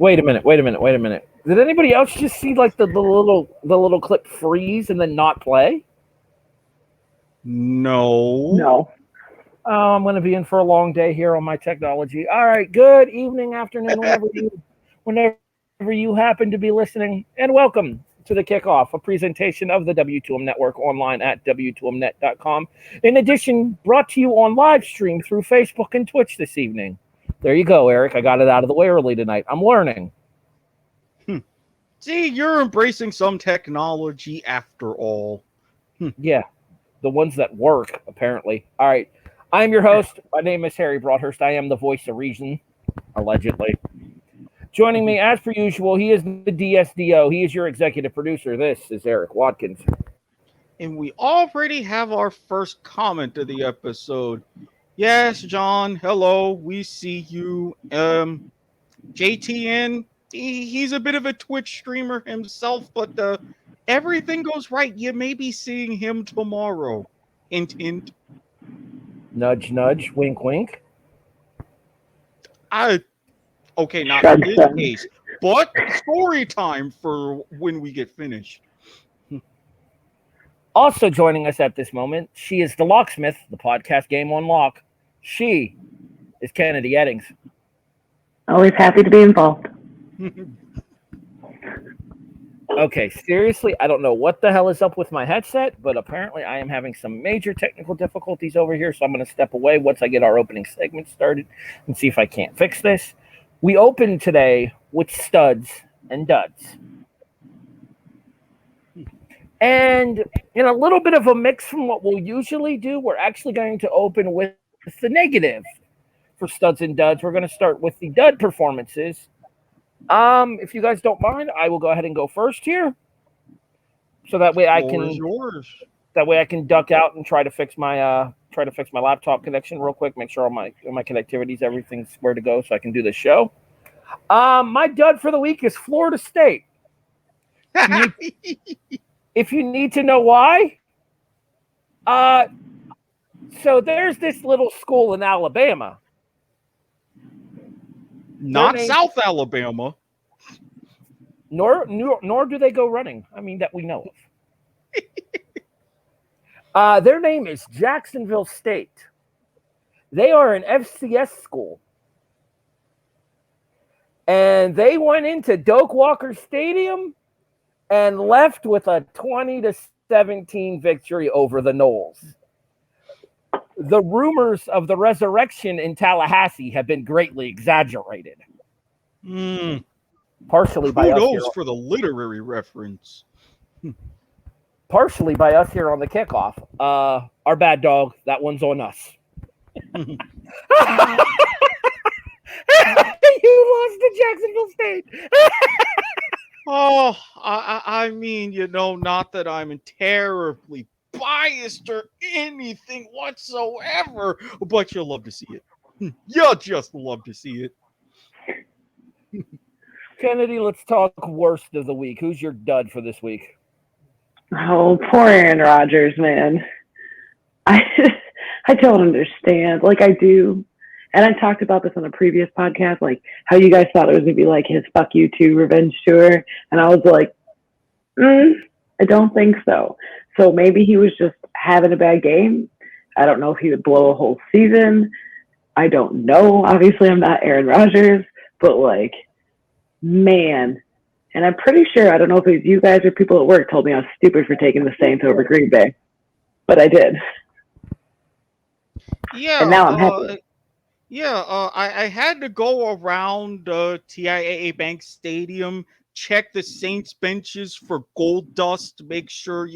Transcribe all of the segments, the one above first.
Wait a minute. Did anybody else just see like the little clip freeze and then not play? No. Oh, I'm going to be in for a long day here on my technology. All right, good evening, afternoon, whenever you happen to be listening, and welcome to the Kickoff, a presentation of the W2M Network online at W2Mnet.com. In addition, brought to you on live stream through Facebook and Twitch this evening. There you go, Erik. I got it out of the way early tonight. I'm learning. See, you're embracing some technology after all. Yeah, the ones that work, apparently. All right. I'm your host. My name is Harry Broadhurst. I am the voice of reason, allegedly. Joining me, as per usual, he is the DSDO. He is your executive producer. This is Erik Watkins. And we already have our first comment of the episode. Yes, John, hello, we see you. JTN, he's a bit of a Twitch streamer himself, but everything goes right. You may be seeing him tomorrow. Hint, hint. Nudge, nudge, wink, wink. Okay, not in this case, but story time for when we get finished. Also joining us at this moment, she is the locksmith, the podcast game on lock. She is Kennedy Eddings. Always happy to be involved. Okay, seriously, I don't know what the hell is up with my headset, but apparently I am having some major technical difficulties over here, so I'm going to step away once I get our opening segment started and see if I can't fix this. We open today with studs and duds. And in a little bit of a mix from what we'll usually do, we're actually going to open with the negative for studs and duds. We're going to start with the dud performances. If you guys don't mind, I will go ahead and go first here. So that way I can duck out and try to fix my laptop connection real quick, make sure all my connectivities, everything's where to go so I can do the show. My dud for the week is Florida State. If you need to know why, so there's this little school in Alabama. Not South Alabama. Nor do they go running. I mean, that we know of. Their name is Jacksonville State. They are an FCS school. And they went into Doak Walker Stadium and left with a 20-17 victory over the Noles. The rumors of the resurrection in Tallahassee have been greatly exaggerated. Partially by us here. For the literary reference. Partially by us here on the Kickoff. Our bad dog, that one's on us. You lost to Jacksonville State. Oh, I mean, not that I'm terribly biased or anything whatsoever, but you'll love to see it. You'll just love to see it. Kennedy, let's talk worst of the week. Who's your dud for this week? Oh, poor Aaron Rodgers, man. I don't understand. Like, I do. And I talked about this on a previous podcast, like how you guys thought it was going to be like his fuck you to revenge tour. And I was like, I don't think so. So maybe he was just having a bad game. I don't know if he would blow a whole season. I don't know. Obviously, I'm not Aaron Rodgers, but like, man. And I'm pretty sure, I don't know if it was you guys or people at work told me I was stupid for taking the Saints over Green Bay, but I did. Yeah. And now I'm happy. I had to go around TIAA Bank Stadium, check the Saints benches for gold dust, make sure,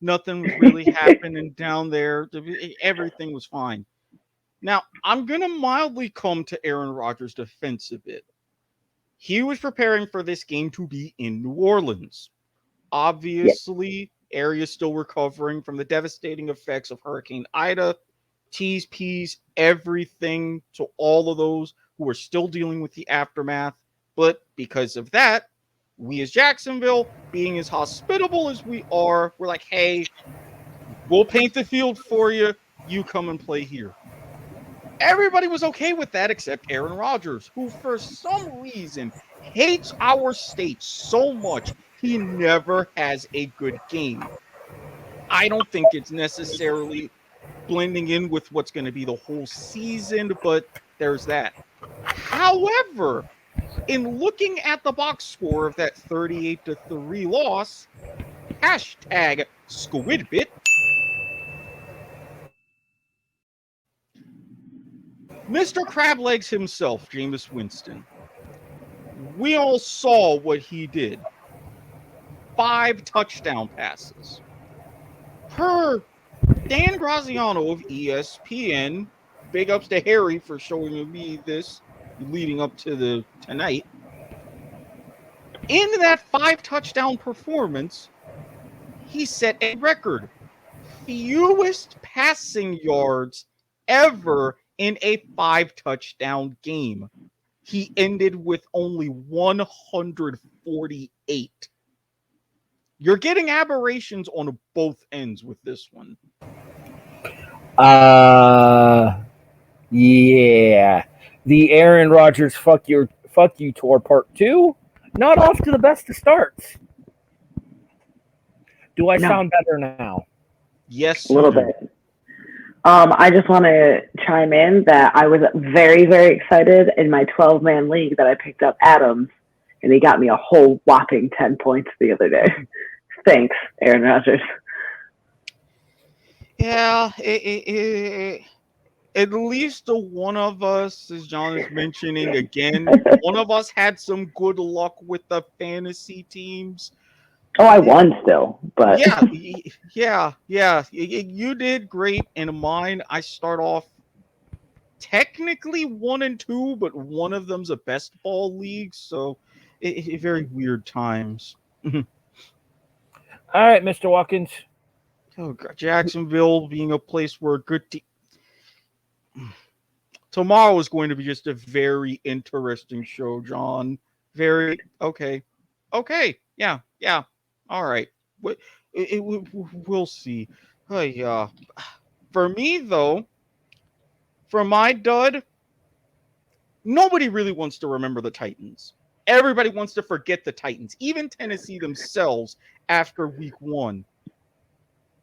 nothing was really happening down there. Everything was fine. Now, I'm going to mildly come to Aaron Rodgers' defense a bit. He was preparing for this game to be in New Orleans. Obviously, area's still recovering from the devastating effects of Hurricane Ida. T's, P's, everything to all of those who are still dealing with the aftermath. But because of that, we as Jacksonville, being as hospitable as we are, we're like, hey, we'll paint the field for you. You come and play here. Everybody was okay with that except Aaron Rodgers, who for some reason hates our state so much he never has a good game. I don't think it's necessarily blending in with what's going to be the whole season, but there's that. However, in looking at the box score of that 38-3 loss, hashtag Squidbit, Mr. Crablegs himself, Jameis Winston, we all saw what he did. 5 touchdown passes. Per Dan Graziano of ESPN, big ups to Harry for showing me this leading up to tonight. In that 5 touchdown performance, he set a record. Fewest passing yards ever in a 5 touchdown game. He ended with only 148. You're getting aberrations on both ends with this one. Yeah. The Aaron Rodgers fuck you tour part 2. Not off to the best of starts. Do I sound better now? Yes, a little bit. I just want to chime in that I was very, very excited in my 12-man league that I picked up Adams, and he got me a whole whopping 10 points the other day. Thanks, Aaron Rodgers. Yeah, at least one of us, as John is mentioning again, one of us had some good luck with the fantasy teams. Oh, I won still, but yeah. You did great. In mine, I start off technically 1-2, but one of them's a best ball league, so very weird times. All right, Mr. Watkins. Oh God, Jacksonville being a place where a good team. Tomorrow is going to be just a very interesting show, John. Very okay. Yeah. All right. We'll see. For me though, for my dud, nobody really wants to remember the Titans. Everybody wants to forget the Titans, even Tennessee themselves after week 1.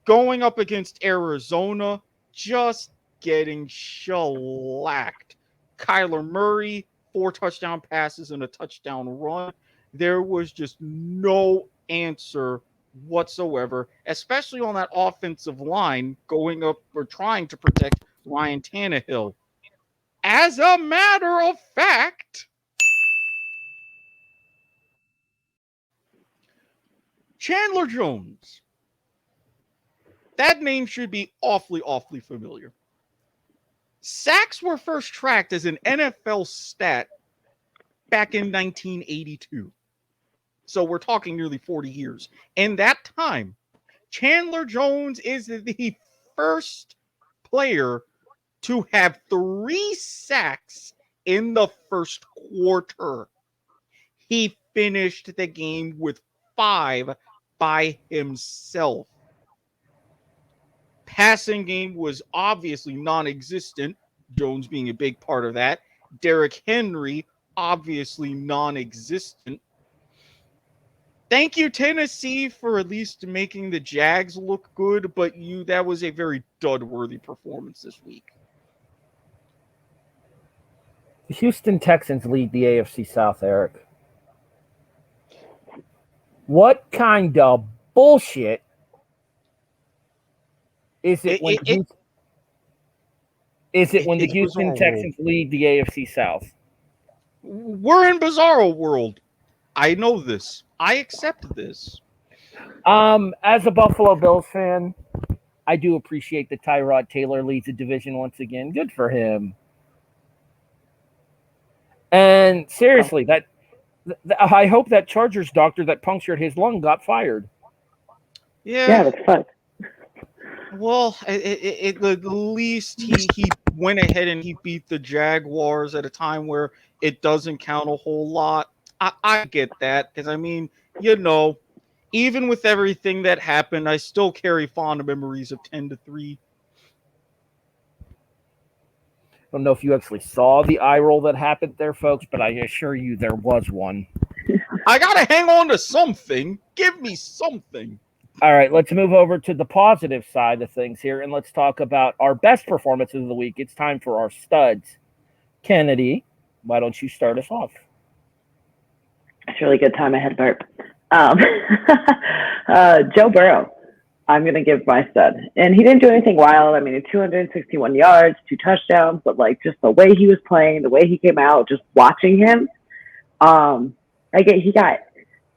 Going up against Arizona, just getting shellacked. Kyler Murray, 4 touchdown passes and a touchdown run. There was just no answer whatsoever, especially on that offensive line going up or trying to protect Ryan Tannehill. As a matter of fact, Chandler Jones. That name should be awfully, awfully familiar. Sacks were first tracked as an NFL stat back in 1982. So we're talking nearly 40 years. In that time, Chandler Jones is the first player to have 3 sacks in the first quarter. He finished the game with 5 by himself. Passing game was obviously non-existent, Jones being a big part of that. Derrick Henry, obviously non-existent. Thank you, Tennessee, for at least making the Jags look good, but that was a very dud-worthy performance this week. The Houston Texans lead the AFC South, Erik. What kind of bullshit is it when the Houston Texans lead the AFC South? We're in bizarro world. I know this. I accept this. As a Buffalo Bills fan, I do appreciate that Tyrod Taylor leads the division once again. Good for him. And seriously, I hope that Chargers doctor that punctured his lung got fired. Yeah, that's fun. Well, at least he went ahead and he beat the Jaguars at a time where it doesn't count a whole lot. I get that because, I mean, even with everything that happened, I still carry fond memories of 10-3. don't know if you actually saw the eye roll that happened there, folks, but I assure you there was one. I gotta hang on to something. Give me something. All right, let's move over to the positive side of things here, and let's talk about our best performances of the week. It's time for our studs. Kennedy, why don't you start us off? It's a really good time. I had burp. Joe Burrow, I'm going to give my stud. And he didn't do anything wild. I mean, 261 yards, 2 touchdowns, but like just the way he was playing, the way he came out, just watching him. He got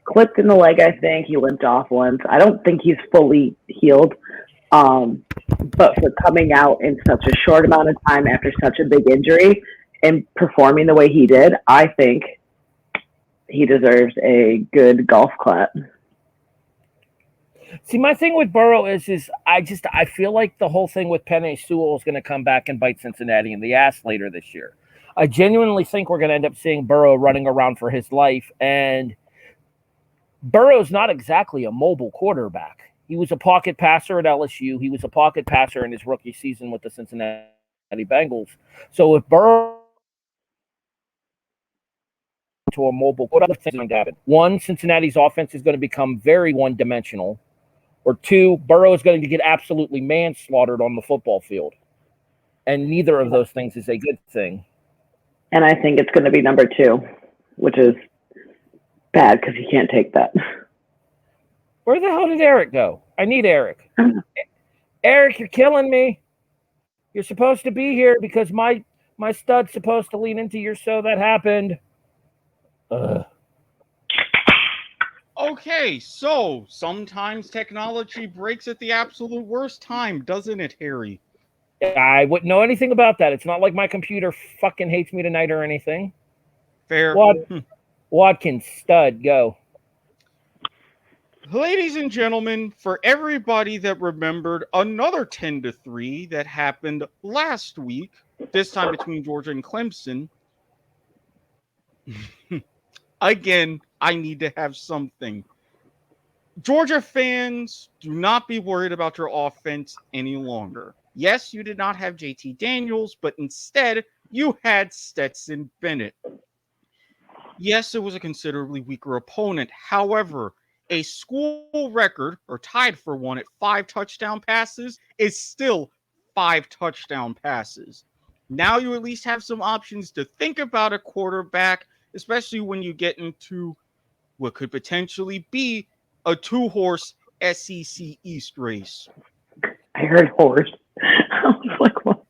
clipped in the leg, I think. He limped off once. I don't think he's fully healed. But for coming out in such a short amount of time after such a big injury and performing the way he did, I think he deserves a good golf clap. See, my thing with Burrow is I feel like the whole thing with Penn Sewell is going to come back and bite Cincinnati in the ass later this year. I genuinely think we're going to end up seeing Burrow running around for his life, and Burrow's not exactly a mobile quarterback. He was a pocket passer at LSU. He was a pocket passer in his rookie season with the Cincinnati Bengals. So if Burrow to a mobile, what other things are going to happen? One, Cincinnati's offense is going to become very one-dimensional. Or two, Burrow is going to get absolutely manslaughtered on the football field. And neither of those things is a good thing. And I think it's going to be number 2, which is bad because he can't take that. Where the hell did Erik go? I need Erik. Erik, you're killing me. You're supposed to be here because my stud's supposed to lean into your so that happened. Okay, so sometimes technology breaks at the absolute worst time, doesn't it, Harry? I wouldn't know anything about that. It's not like my computer fucking hates me tonight or anything. Fair. Watkins, stud, go. Ladies and gentlemen, for everybody that remembered another 10-3 that happened last week, this time between Georgia and Clemson, again, I need to have something. Georgia fans, do not be worried about your offense any longer. Yes, you did not have JT Daniels, but instead, you had Stetson Bennett. Yes, it was a considerably weaker opponent. However, a school record, or tied for one at 5 touchdown passes, is still 5 touchdown passes. Now you at least have some options to think about a quarterback, especially when you get into what could potentially be a 2-horse SEC East race. I heard horse. I was like, what?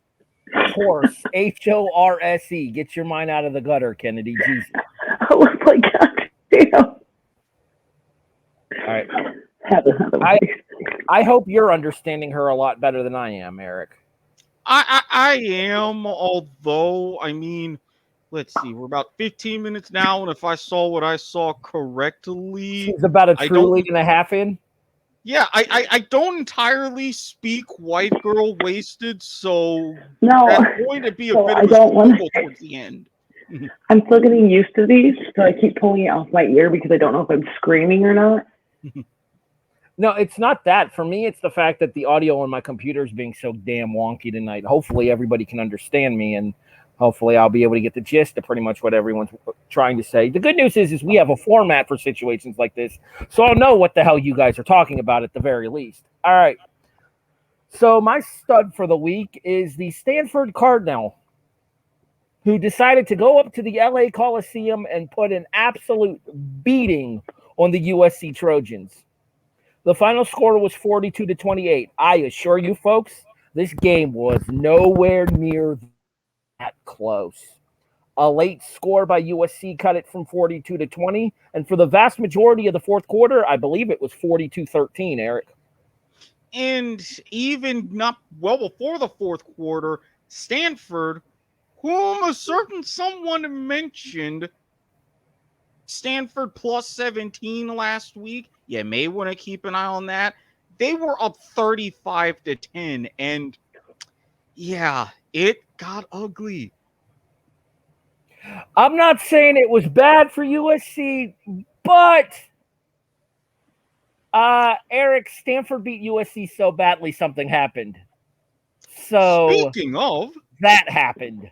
Horse, HORSE. Get your mind out of the gutter, Kennedy. Jesus. I was like, God damn. All right. I hope you're understanding her a lot better than I am, Erik. I am, although, I mean, let's see, we're about 15 minutes now, and if I saw what I saw correctly... She's about a true league and a half in? Yeah, I don't entirely speak white girl wasted, so no, that's going to be a bit I of a struggle towards the end. I'm still getting used to these, so I keep pulling it off my ear because I don't know if I'm screaming or not. No, it's not that. For me, it's the fact that the audio on my computer is being so damn wonky tonight. Hopefully everybody can understand me, and hopefully I'll be able to get the gist of pretty much what everyone's trying to say. The good news is we have a format for situations like this, so I'll know what the hell you guys are talking about at the very least. All right. So my stud for the week is the Stanford Cardinal, who decided to go up to the LA Coliseum and put an absolute beating on the USC Trojans. The final score was 42-28. I assure you, folks, this game was nowhere near that close. A late score by USC cut it from 42-20, and for the vast majority of the fourth quarter, I believe it was 42-13, Erik. And even not well before the fourth quarter, Stanford, whom a certain someone mentioned, Stanford plus 17 last week. You may want to keep an eye on that. They were up 35-10, and yeah, it got ugly. I'm not saying it was bad for USC, but Erik, Stanford beat USC so badly something happened. So speaking of, that happened.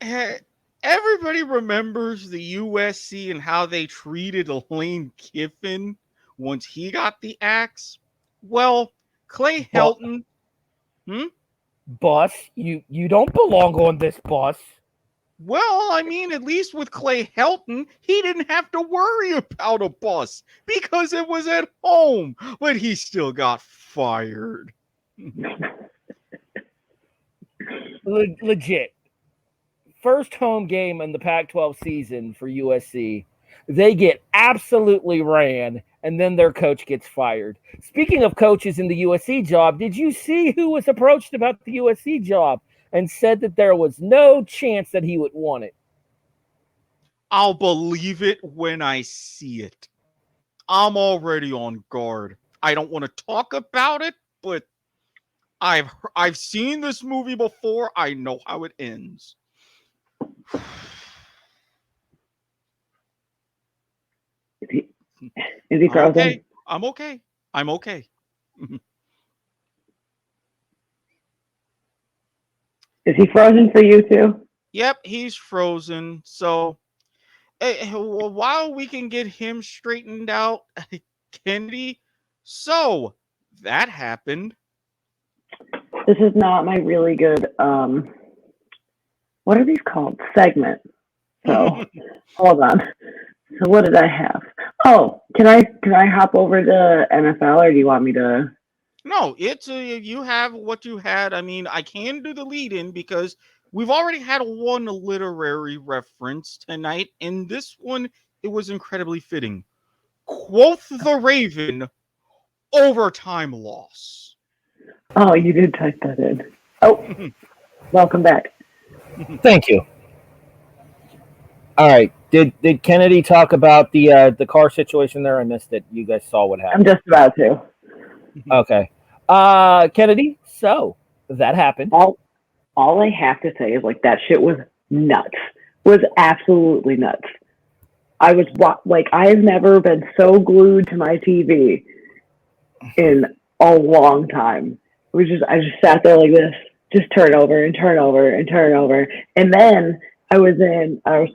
segue. Everybody remembers the USC and how they treated Lane Kiffin once he got the axe. Well, Clay Helton. Boss, you don't belong on this bus. Well, I mean, at least with Clay Helton, he didn't have to worry about a bus because it was at home, but he still got fired. Legit. First home game in the Pac-12 season for USC. They get absolutely ran, and then their coach gets fired. Speaking of coaches in the USC job, did you see who was approached about the USC job and said that there was no chance that he would want it? I'll believe it when I see it. I'm already on guard. I don't want to talk about it, but I've seen this movie before. I know how it ends. Is he frozen? Okay. I'm okay. I'm okay. Is he frozen for you too? Yep, he's frozen. So while we can get him straightened out, Kennedy, so that happened. This is not my really good what are these called? Segment. So hold on. So what did I have? Oh, can I hop over to NFL, or do you want me to? No, it's you have what you had. I mean, I can do the lead in because we've already had one literary reference tonight. In this one, it was incredibly fitting. Quoth the Raven, overtime loss. Oh, you did type that in. Oh, welcome back. Thank you. All right. Did Kennedy talk about the car situation there? I missed it. You guys saw what happened. I'm just about to. Okay. Kennedy, so that happened. All I have to say is, like, that shit was nuts. Was absolutely nuts. I was like, I have never been so glued to my TV in a long time. I just sat there like this, just turn over and turn over and turn over. And then I was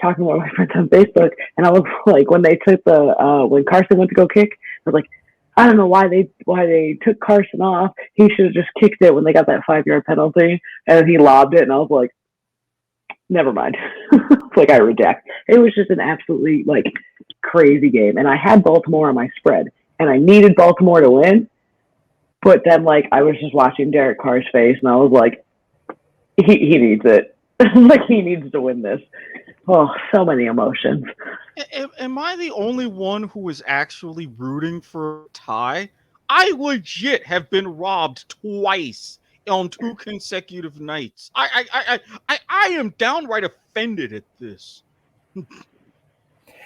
talking to one of my friends on Facebook, and I was like, when they took when Carson went to go kick, I was like, I don't know why they took Carson off. He should have just kicked it when they got that 5-yard penalty, and he lobbed it, and I was like, never mind. Like, I reject. It was just an absolutely, like, crazy game, and I had Baltimore on my spread, and I needed Baltimore to win, but then, like, I was just watching Derek Carr's face, and I was like, he needs it. Like, he needs to win this. Oh, so many emotions. Am I the only one who was actually rooting for a tie? I legit have been robbed twice on 2 consecutive nights. I am downright offended at this.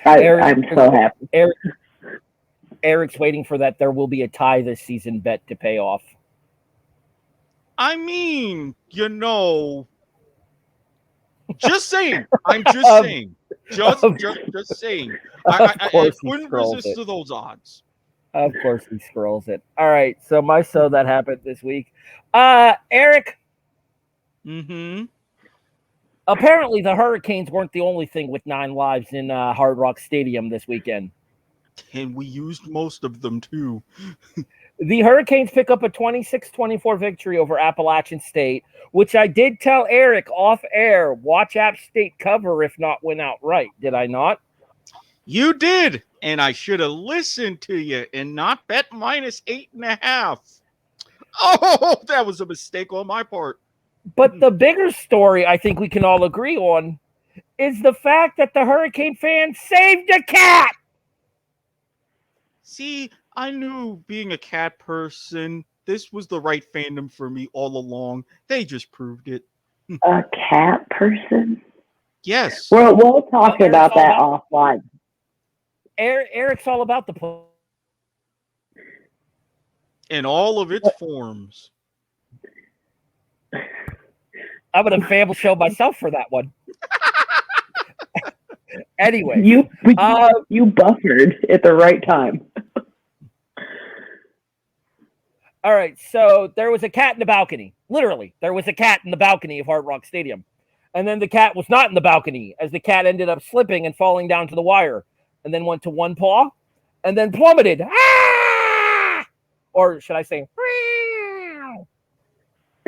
I'm so happy. Eric's waiting for that there will be a tie this season bet to pay off. I mean, just saying. I'm just saying. Just saying. I couldn't resist to those odds. Of course he scrolls it. All right. So that happened this week. Erik. Mm-hmm. Apparently the Hurricanes weren't the only thing with 9 lives in Hard Rock Stadium this weekend. And we used most of them too. The Hurricanes pick up a 26-24 victory over Appalachian State, which I did tell Erik off air, watch App State cover if not win outright. Did I not? You did, and I should have listened to you and not bet -8.5. Oh, that was a mistake on my part. But the bigger story I think we can all agree on is the fact that the Hurricane fans saved a cat. See, I knew being a cat person, this was the right fandom for me all along. They just proved it. A cat person? Yes. We'll talk about that offline. Erik's all about the play. In all of its forms. I'm going to family show myself for that one. Anyway. You buffered at the right time. All right, so there was a cat in the balcony. Literally, there was a cat in the balcony of Hard Rock Stadium. And then the cat was not in the balcony, as the cat ended up slipping and falling down to the wire, and then went to one paw, and then plummeted. Ah! Or should I say,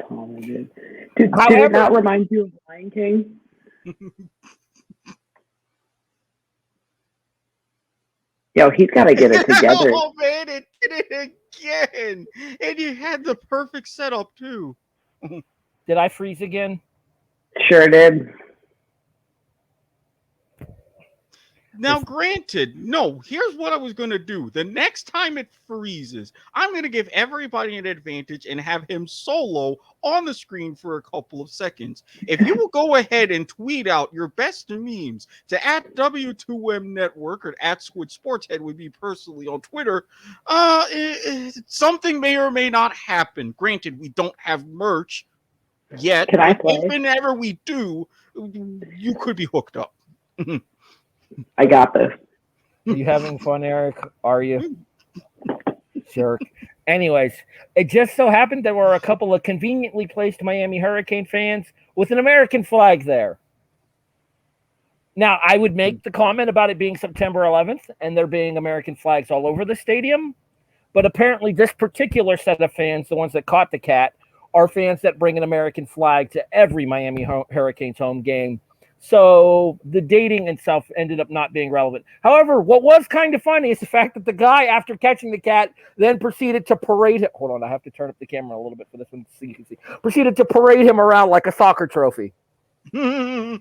Did it not remind you of Lion King? Yo, he's got to get it together. Oh, man, it did it again. And you had the perfect setup, too. Did I freeze again? Sure did. Now, granted, no, here's what I was going to do. The next time it freezes, I'm going to give everybody an advantage and have him solo on the screen for a couple of seconds. If you will go ahead and tweet out your best memes to @W2M Network or @Squid Sportshead would be personally on Twitter, something may or may not happen. Granted, we don't have merch yet. Can I play? If and ever we do, you could be hooked up. I got this. Are you having fun, Erik? Are you? Jerk. Anyways, it just so happened there were a couple of conveniently placed Miami Hurricane fans with an American flag there. Now, I would make the comment about it being September 11th and there being American flags all over the stadium, but apparently this particular set of fans, the ones that caught the cat, are fans that bring an American flag to every Miami Hurricanes home game. So the dating itself ended up not being relevant. However, what was kind of funny is the fact that the guy, after catching the cat, then proceeded to parade him. Hold on, I have to turn up the camera a little bit for this one so you can see. Proceeded to parade him around like a soccer trophy. I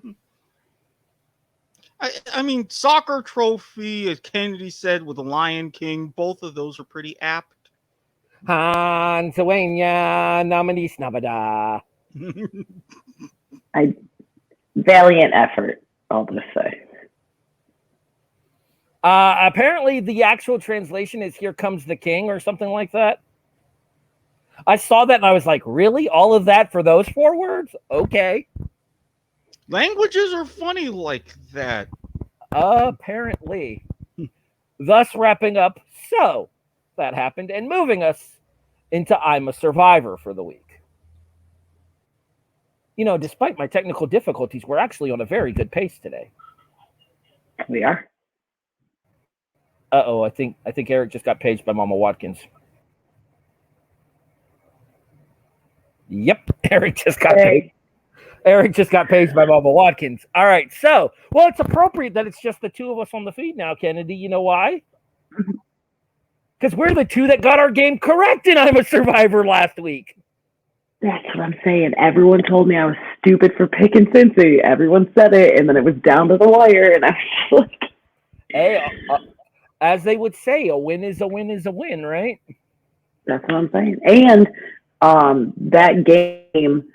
mean, soccer trophy, as Kennedy said, with the Lion King, both of those are pretty apt. Valiant effort, I'll just say. Apparently, the actual translation is "Here comes the king" or something like that. I saw that and I was like, really? All of that for those 4 words? Okay. Languages are funny like that. Apparently. Thus wrapping up, so that happened, and moving us into I'm a Survivor for the week. You know, despite my technical difficulties, we're actually on a very good pace today. We are. Uh-oh, I think Erik just got paged by Mama Watkins. Yep, Erik just got paged. Erik just got paged by Mama Watkins. All right, so, well, it's appropriate that it's just the 2 of us on the feed now, Kennedy. You know why? Because we're the 2 that got our game correct in I'm a Survivor last week. That's what I'm saying. Everyone told me I was stupid for picking Cincy. Everyone said it, and then it was down to the wire, and I was just like... Hey, as they would say, a win is a win is a win, right? That's what I'm saying. And that game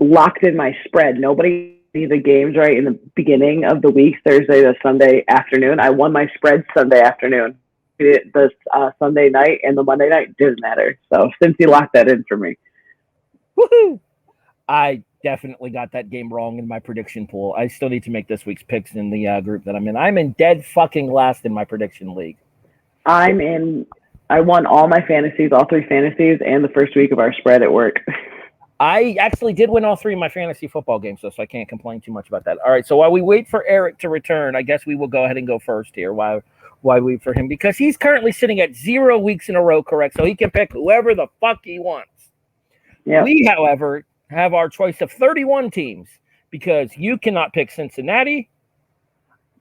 locked in my spread. Nobody knew the games right in the beginning of the week, Thursday to Sunday afternoon. I won my spread Sunday afternoon. The Sunday night and the Monday night didn't matter. So Cincy locked that in for me. Woohoo! I definitely got that game wrong in my prediction pool. I still need to make this week's picks in the group that I'm in. I'm in dead fucking last in my prediction league. I won all my fantasies, all 3 fantasies, and the first week of our spread at work. I actually did win all 3 of my fantasy football games, so I can't complain too much about that. All right, so while we wait for Erik to return, I guess we will go ahead and go first here. Why wait for him? Because he's currently sitting at 0 weeks in a row correct, so he can pick whoever the fuck he wants. Yep. We, however, have our choice of 31 teams because you cannot pick Cincinnati.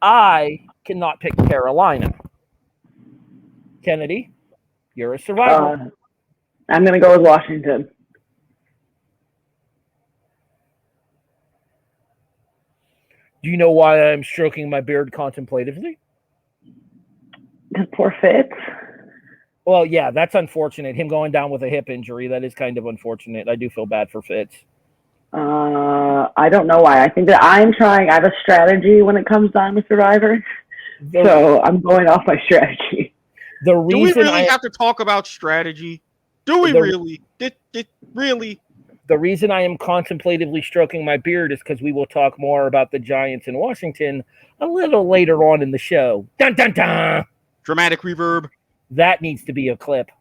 I cannot pick Carolina. Kennedy, you're a survivor. I'm going to go with Washington. Do you know why I'm stroking my beard contemplatively? The poor Fitz. Well, yeah, that's unfortunate. Him going down with a hip injury, that is kind of unfortunate. I do feel bad for Fitz. I don't know why. I think that I have a strategy when it comes down to Survivor. So I'm going off my strategy. Do we really have to talk about strategy? Do we really? Really? The reason I am contemplatively stroking my beard is because we will talk more about the Giants in Washington a little later on in the show. Dun, dun, dun! Dramatic reverb. That needs to be a clip.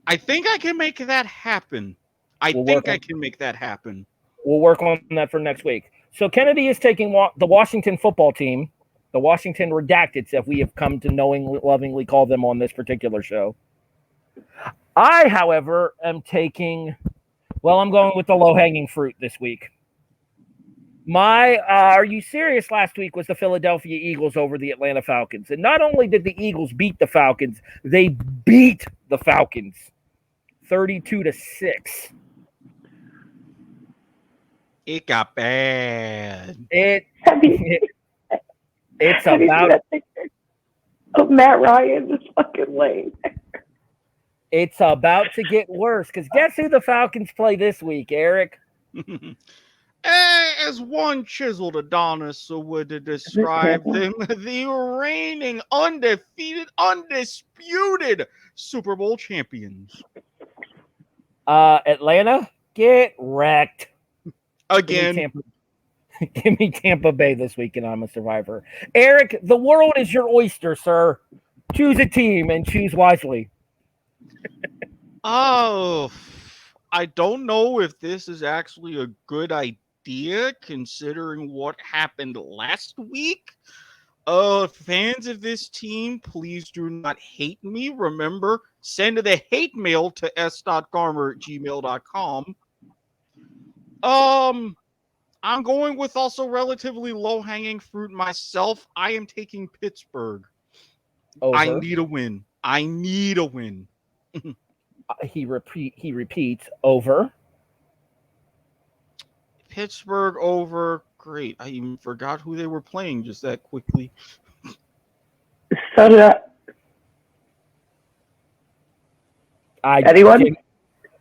I think I can make that happen. I can make that happen. We'll work on that for next week. So Kennedy is taking the Washington football team, the Washington Redacted, if we have come to lovingly call them on this particular show. I, however, am taking, I'm going with the low-hanging fruit this week. My Are You Serious last week was the Philadelphia Eagles over the Atlanta Falcons. And not only did the Eagles beat the Falcons, they beat the Falcons 32-6. It got bad. It's Have about of Matt Ryan just fucking lame. It's about to get worse because guess who the Falcons play this week, Erik? As one chiseled Adonis would describe them, the reigning, undefeated, undisputed Super Bowl champions. Atlanta, get wrecked. Again. Give me Tampa Bay this week and I'm a survivor. Erik, the world is your oyster, sir. Choose a team and choose wisely. Oh, I don't know if this is actually a good idea considering what happened last week. Fans of this team, please do not hate me. Remember, send the hate mail to s.garmer@gmail.com. I'm going with also relatively low-hanging fruit myself. I am taking Pittsburgh. Over. I need a win. He repeats over. Pittsburgh over. Great. I even forgot who they were playing just that quickly. So did I. Anyone?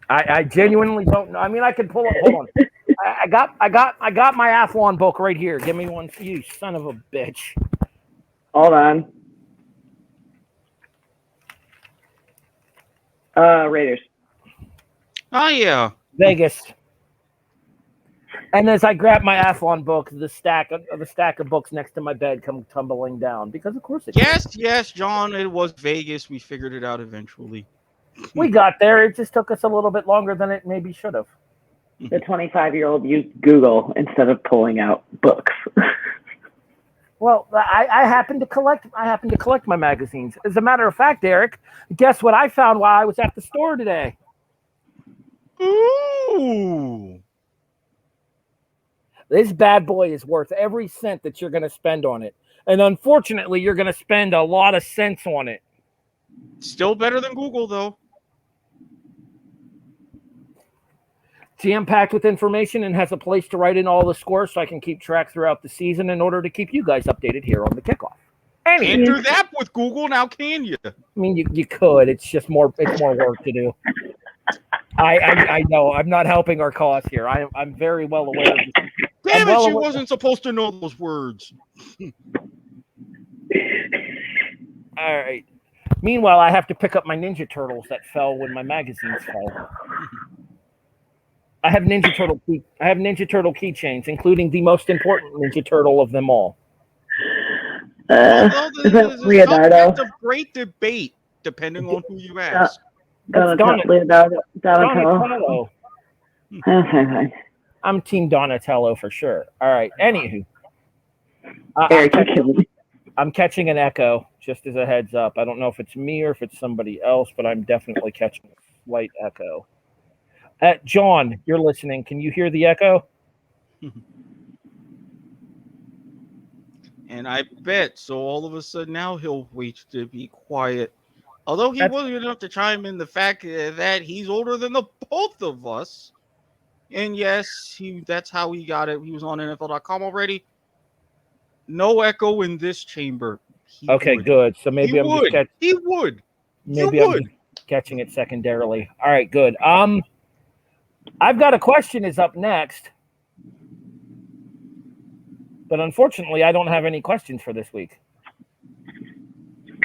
I genuinely don't know. I mean, I could pull up. Hold on. I got my Athlon book right here. Give me one, you son of a bitch. Hold on. Raiders. Oh yeah, Vegas. And as I grab my Athlon book, the stack of books next to my bed come tumbling down because, of course, yes, John. It was Vegas. We figured it out eventually. We got there. It just took us a little bit longer than it maybe should have. The 25-year-old used Google instead of pulling out books. Well, I happen to collect my magazines. As a matter of fact, Erik, guess what I found while I was at the store today? Ooh. This bad boy is worth every cent that you're going to spend on it. And unfortunately, you're going to spend a lot of cents on it. Still better than Google, though. Jam-packed with information and has a place to write in all the scores so I can keep track throughout the season in order to keep you guys updated here on the Kickoff. Can't do that with Google now, can you? I mean, you could. It's just more work to do. I know. I'm not helping our cause here. I'm very well aware of this. Damn it, she wasn't supposed to know those words. All right. Meanwhile, I have to pick up my Ninja Turtles that fell when my magazines fell. I have Ninja Turtle keychains, including the most important Ninja Turtle of them all. Is that Leonardo? It's a great debate, depending on who you ask. Donatello. I'm Team Donatello for sure. All right. Anywho, Erik, you killed me. I'm catching an echo, just as a heads up. I don't know if it's me or if it's somebody else, but I'm definitely catching a slight echo. John, you're listening. Can you hear the echo? And I bet so. All of a sudden now he'll wait to be quiet. Although he wasn't enough to chime in the fact that he's older than the both of us. And yes, that's how he got it. He was on NFL.com already. No echo in this chamber. Good. So maybe he would. Maybe I'm just catching it secondarily. All right, good. I've got a question is up next. But unfortunately, I don't have any questions for this week.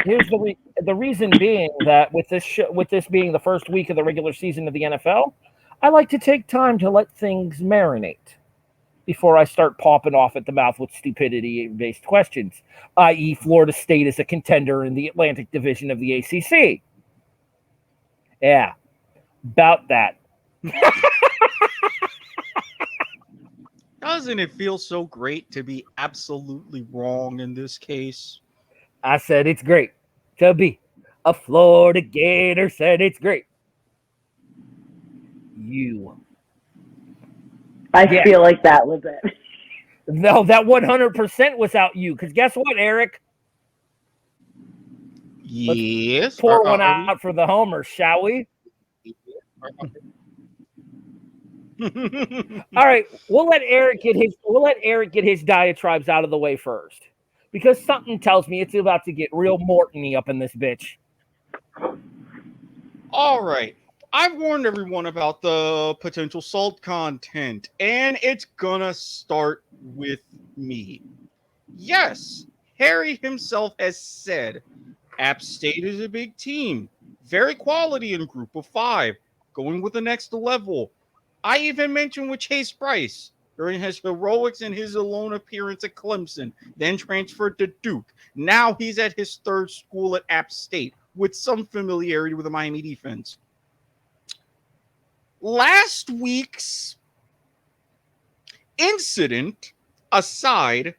Here's the reason being that with this being the first week of the regular season of the NFL, I like to take time to let things marinate before I start popping off at the mouth with stupidity-based questions, i.e. Florida State is a contender in the Atlantic Division of the ACC. Yeah, About that. Doesn't it feel so great to be absolutely wrong in this case? I said it's great to be a Florida Gator. Said it's great. You. I feel like that was it. No, that 100% was out you. Because guess what, Erik? Yes. Pour one out for the homer, shall we? All right, we'll let Erik get his diatribes out of the way first, because something tells me it's about to get real Morton-y up in this bitch. All right. I've warned everyone about the potential salt content, and it's gonna start with me. Yes, Harry himself has said App State is a big team, very quality in group of 5, going with the next level. I even mentioned with Chase Bryce during his heroics in his alone appearance at Clemson, then transferred to Duke. Now he's at his third school at App State with some familiarity with the Miami defense. Last week's incident aside,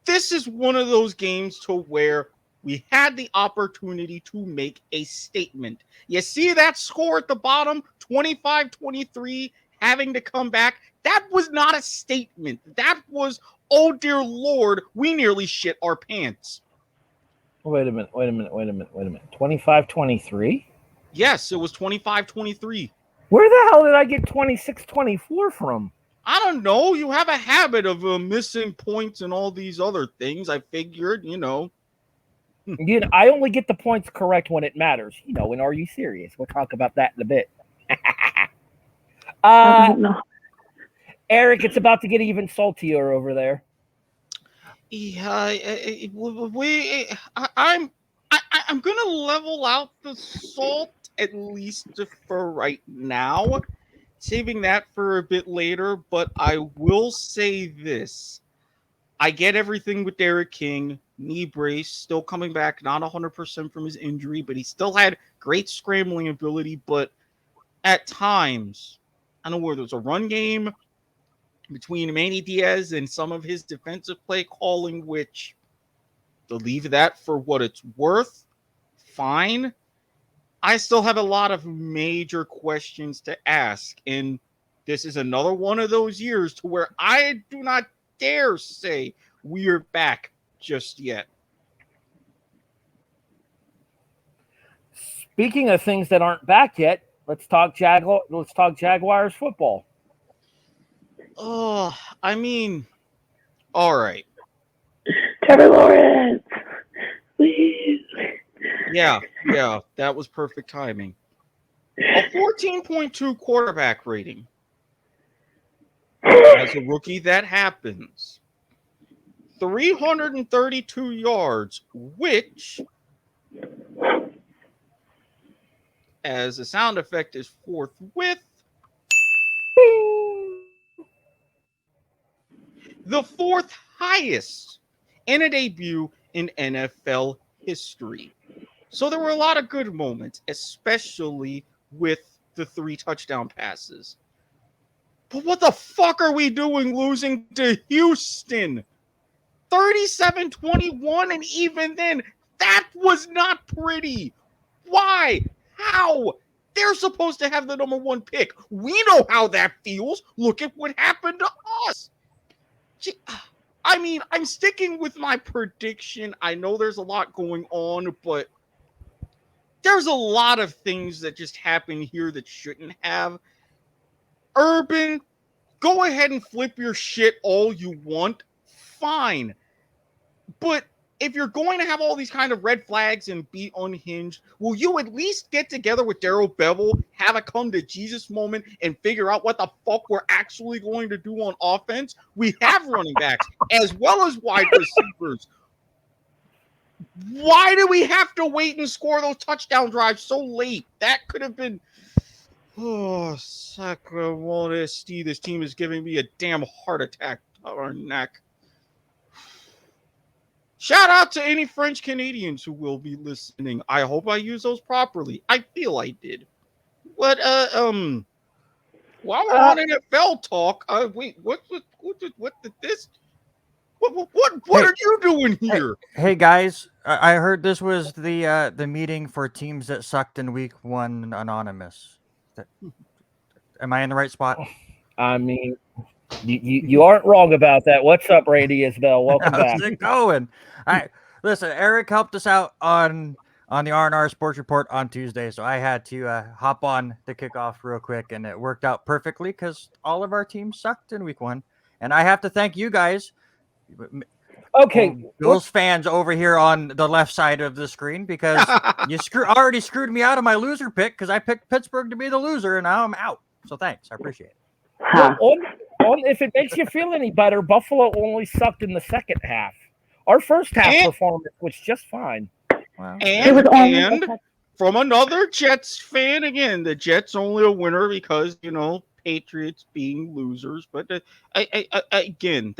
this is one of those games to where we had the opportunity to make a statement. You see that score at the bottom, 25-23, having to come back? That was not a statement. That was, oh dear Lord, we nearly shit our pants. Wait a minute. 25-23? Yes, it was 25-23. Where the hell did I get 26-24 from? I don't know. You have a habit of missing points and all these other things. I figured, I only get the points correct when it matters. And Are You Serious? We'll talk about that in a bit. I don't know. Erik, it's about to get even saltier over there. Yeah, I'm gonna level out the salt at least for right now, saving that for a bit later. But I will say this: I get everything with Derek King, knee brace, still coming back, not 100% from his injury, but he still had great scrambling ability. But at times, I don't know where there's a run game between Manny Diaz and some of his defensive play calling, which to leave that for what it's worth, fine. I still have a lot of major questions to ask, and this is another one of those years to where I do not dare say we're back just yet. Speaking of things that aren't back yet, let's talk Jaguars football. Oh, I mean, all right. Trevor Lawrence, please. Yeah, that was perfect timing. A 14.2 quarterback rating. As a rookie, that happens. 332 yards, which, as a sound effect is forthwith, the 4th highest in a debut in NFL history. So there were a lot of good moments, especially with the 3 touchdown passes. But what the fuck are we doing losing to Houston? 37-21, and even then, that was not pretty. Why? How? They're supposed to have the number 1 pick. We know how that feels. Look at what happened to us. I mean, I'm sticking with my prediction. I know there's a lot going on, but there's a lot of things that just happen here that shouldn't have. Urban, go ahead and flip your shit all you want. Fine. But if you're going to have all these kind of red flags and be unhinged, will you at least get together with Darrell Bevel, have a come to Jesus moment, and figure out what the fuck we're actually going to do on offense? We have running backs as well as wide receivers. Why do we have to wait and score those touchdown drives so late? That could have been... Oh, Sacramento, this team is giving me a damn heart attack on our neck. Shout out to any French Canadians who will be listening. I hope I use those properly. I feel I did. What while we're on NFL talk, wait, what did this? What are you doing here? Hey guys, I heard this was the meeting for teams that sucked in week 1 anonymous. Am I in the right spot? I mean, you aren't wrong about that. What's up, Randy Isbell? Welcome back. How's it going? Listen, Erik helped us out on the R&R Sports Report on Tuesday, so I had to hop on the kickoff real quick, and it worked out perfectly because all of our teams sucked in week 1, and I have to thank you guys. Okay, Bills fans over here on the left side of the screen because you already screwed me out of my loser pick because I picked Pittsburgh to be the loser, and now I'm out. So thanks, I appreciate it. Well, if it makes you feel any better, Buffalo only sucked in the second half. Our first half performance was just fine. Wow. And from another Jets fan, again, the Jets only a winner because Patriots being losers. But again,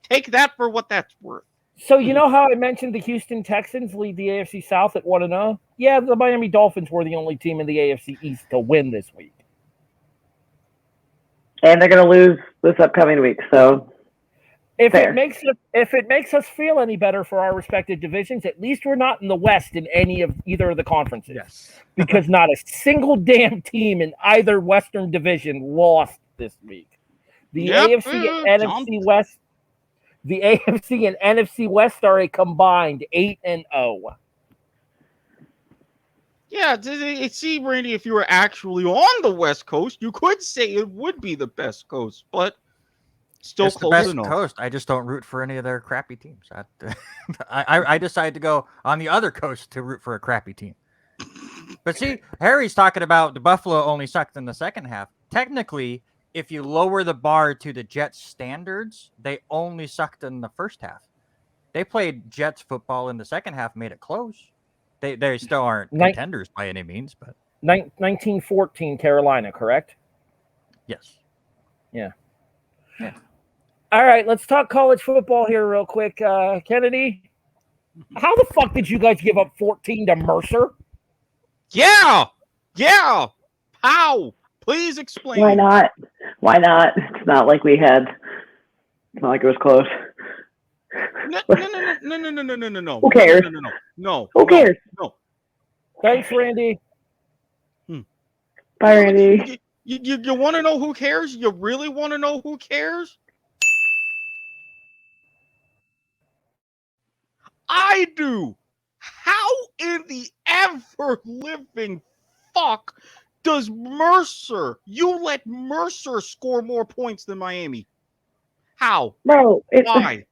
take that for what that's worth. So you know how I mentioned the Houston Texans lead the AFC South at 1-0? Yeah, the Miami Dolphins were the only team in the AFC East to win this week. And they're going to lose this upcoming week. So if it makes us feel any better for our respective divisions, at least we're not in the West in either of the conferences. Yes. Because not a single damn team in either Western division lost this week. The AFC and NFC West. The AFC and NFC West are a combined 8-0. Yeah, see, Randy, if you were actually on the West Coast, you could say it would be the best coast, but still it's close the best enough. Coast. I just don't root for any of their crappy teams. I decided to go on the other coast to root for a crappy team. But see, Harry's talking about the Buffalo only sucked in the second half. Technically, if you lower the bar to the Jets standards, they only sucked in the first half. They played Jets football in the second half, made it close. They still aren't contenders by any means, but 1914 Carolina, correct? Yes. Yeah. All right, let's talk college football here real quick. Kennedy, how the fuck did you guys give up 14 to Mercer? Yeah. How? Please explain. Why not? It's not like it was close. No. Who cares? No. Who cares? No. Thanks, Randy. Bye, Randy. You want to know who cares? You really want to know who cares? I do. How in the ever-living fuck does you let Mercer score more points than Miami? How? Bro, why?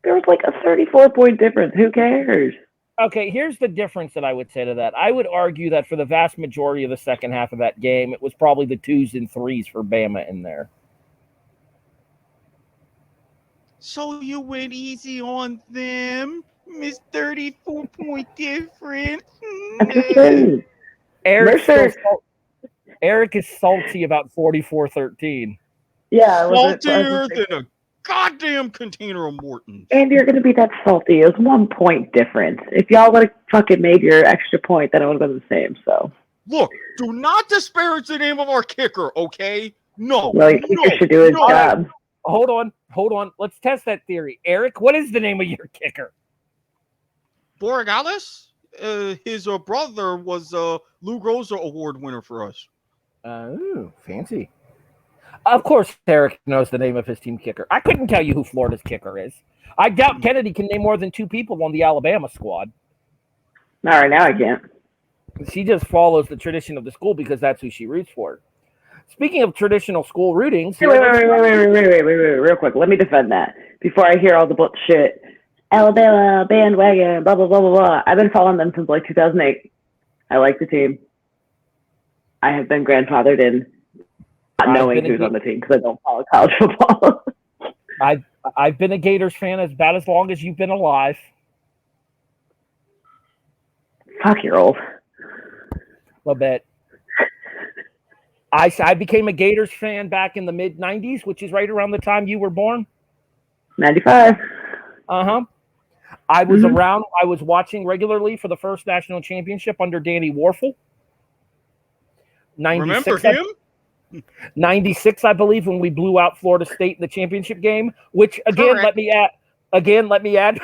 There was like a 34-point difference. Who cares? Okay, here's the difference that I would say to that. I would argue that for the vast majority of the second half of that game, it was probably the 2s and 3s for Bama in there. So you went easy on them? Miss 34-point difference? Erik is salty about 44-13. Yeah. Saltier than a goddamn container of Morton's. And you're going to be that salty. It was 1 point difference. If y'all would have fucking made your extra point, then it would have been the same. So look, do not disparage the name of our kicker, okay? No. Well, your kicker should do his job. Hold on. Let's test that theory. Erik, what is the name of your kicker? Borregales? His brother was a Lou Groza Award winner for us. Oh, fancy. Of course, Erik knows the name of his team kicker. I couldn't tell you who Florida's kicker is. I doubt Kennedy can name more than 2 people on the Alabama squad. Not right now, I can't. She just follows the tradition of the school because that's who she roots for. Speaking of traditional school rootings... Wait, real quick. Let me defend that before I hear all the bullshit. Alabama, bandwagon, blah, blah, blah, blah, blah. I've been following them since like 2008. I like the team. I have been grandfathered in not knowing who's on the team because I don't follow college football. I've been a Gators fan as about as long as you've been alive. Fuck, you're old. A bit. I became a Gators fan back in the mid-90s, which is right around the time you were born. 95. Uh-huh. I was around. I was watching regularly for the first national championship under Danny Warfel. 96. Remember him? 96, I believe, when we blew out Florida State in the championship game. Which again, Correct. let me add.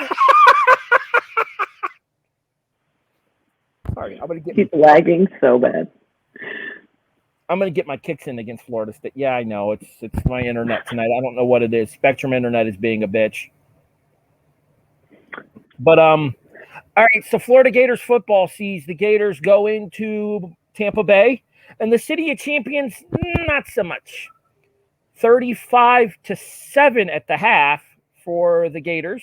Sorry, I'm gonna Keep lagging so bad. I'm gonna get my kicks in against Florida State. Yeah, I know it's my internet tonight. I don't know what it is. Spectrum Internet is being a bitch. But all right. So Florida Gators football sees the Gators go into Tampa Bay, and the City of Champions not so much. 35-7 at the half for the Gators.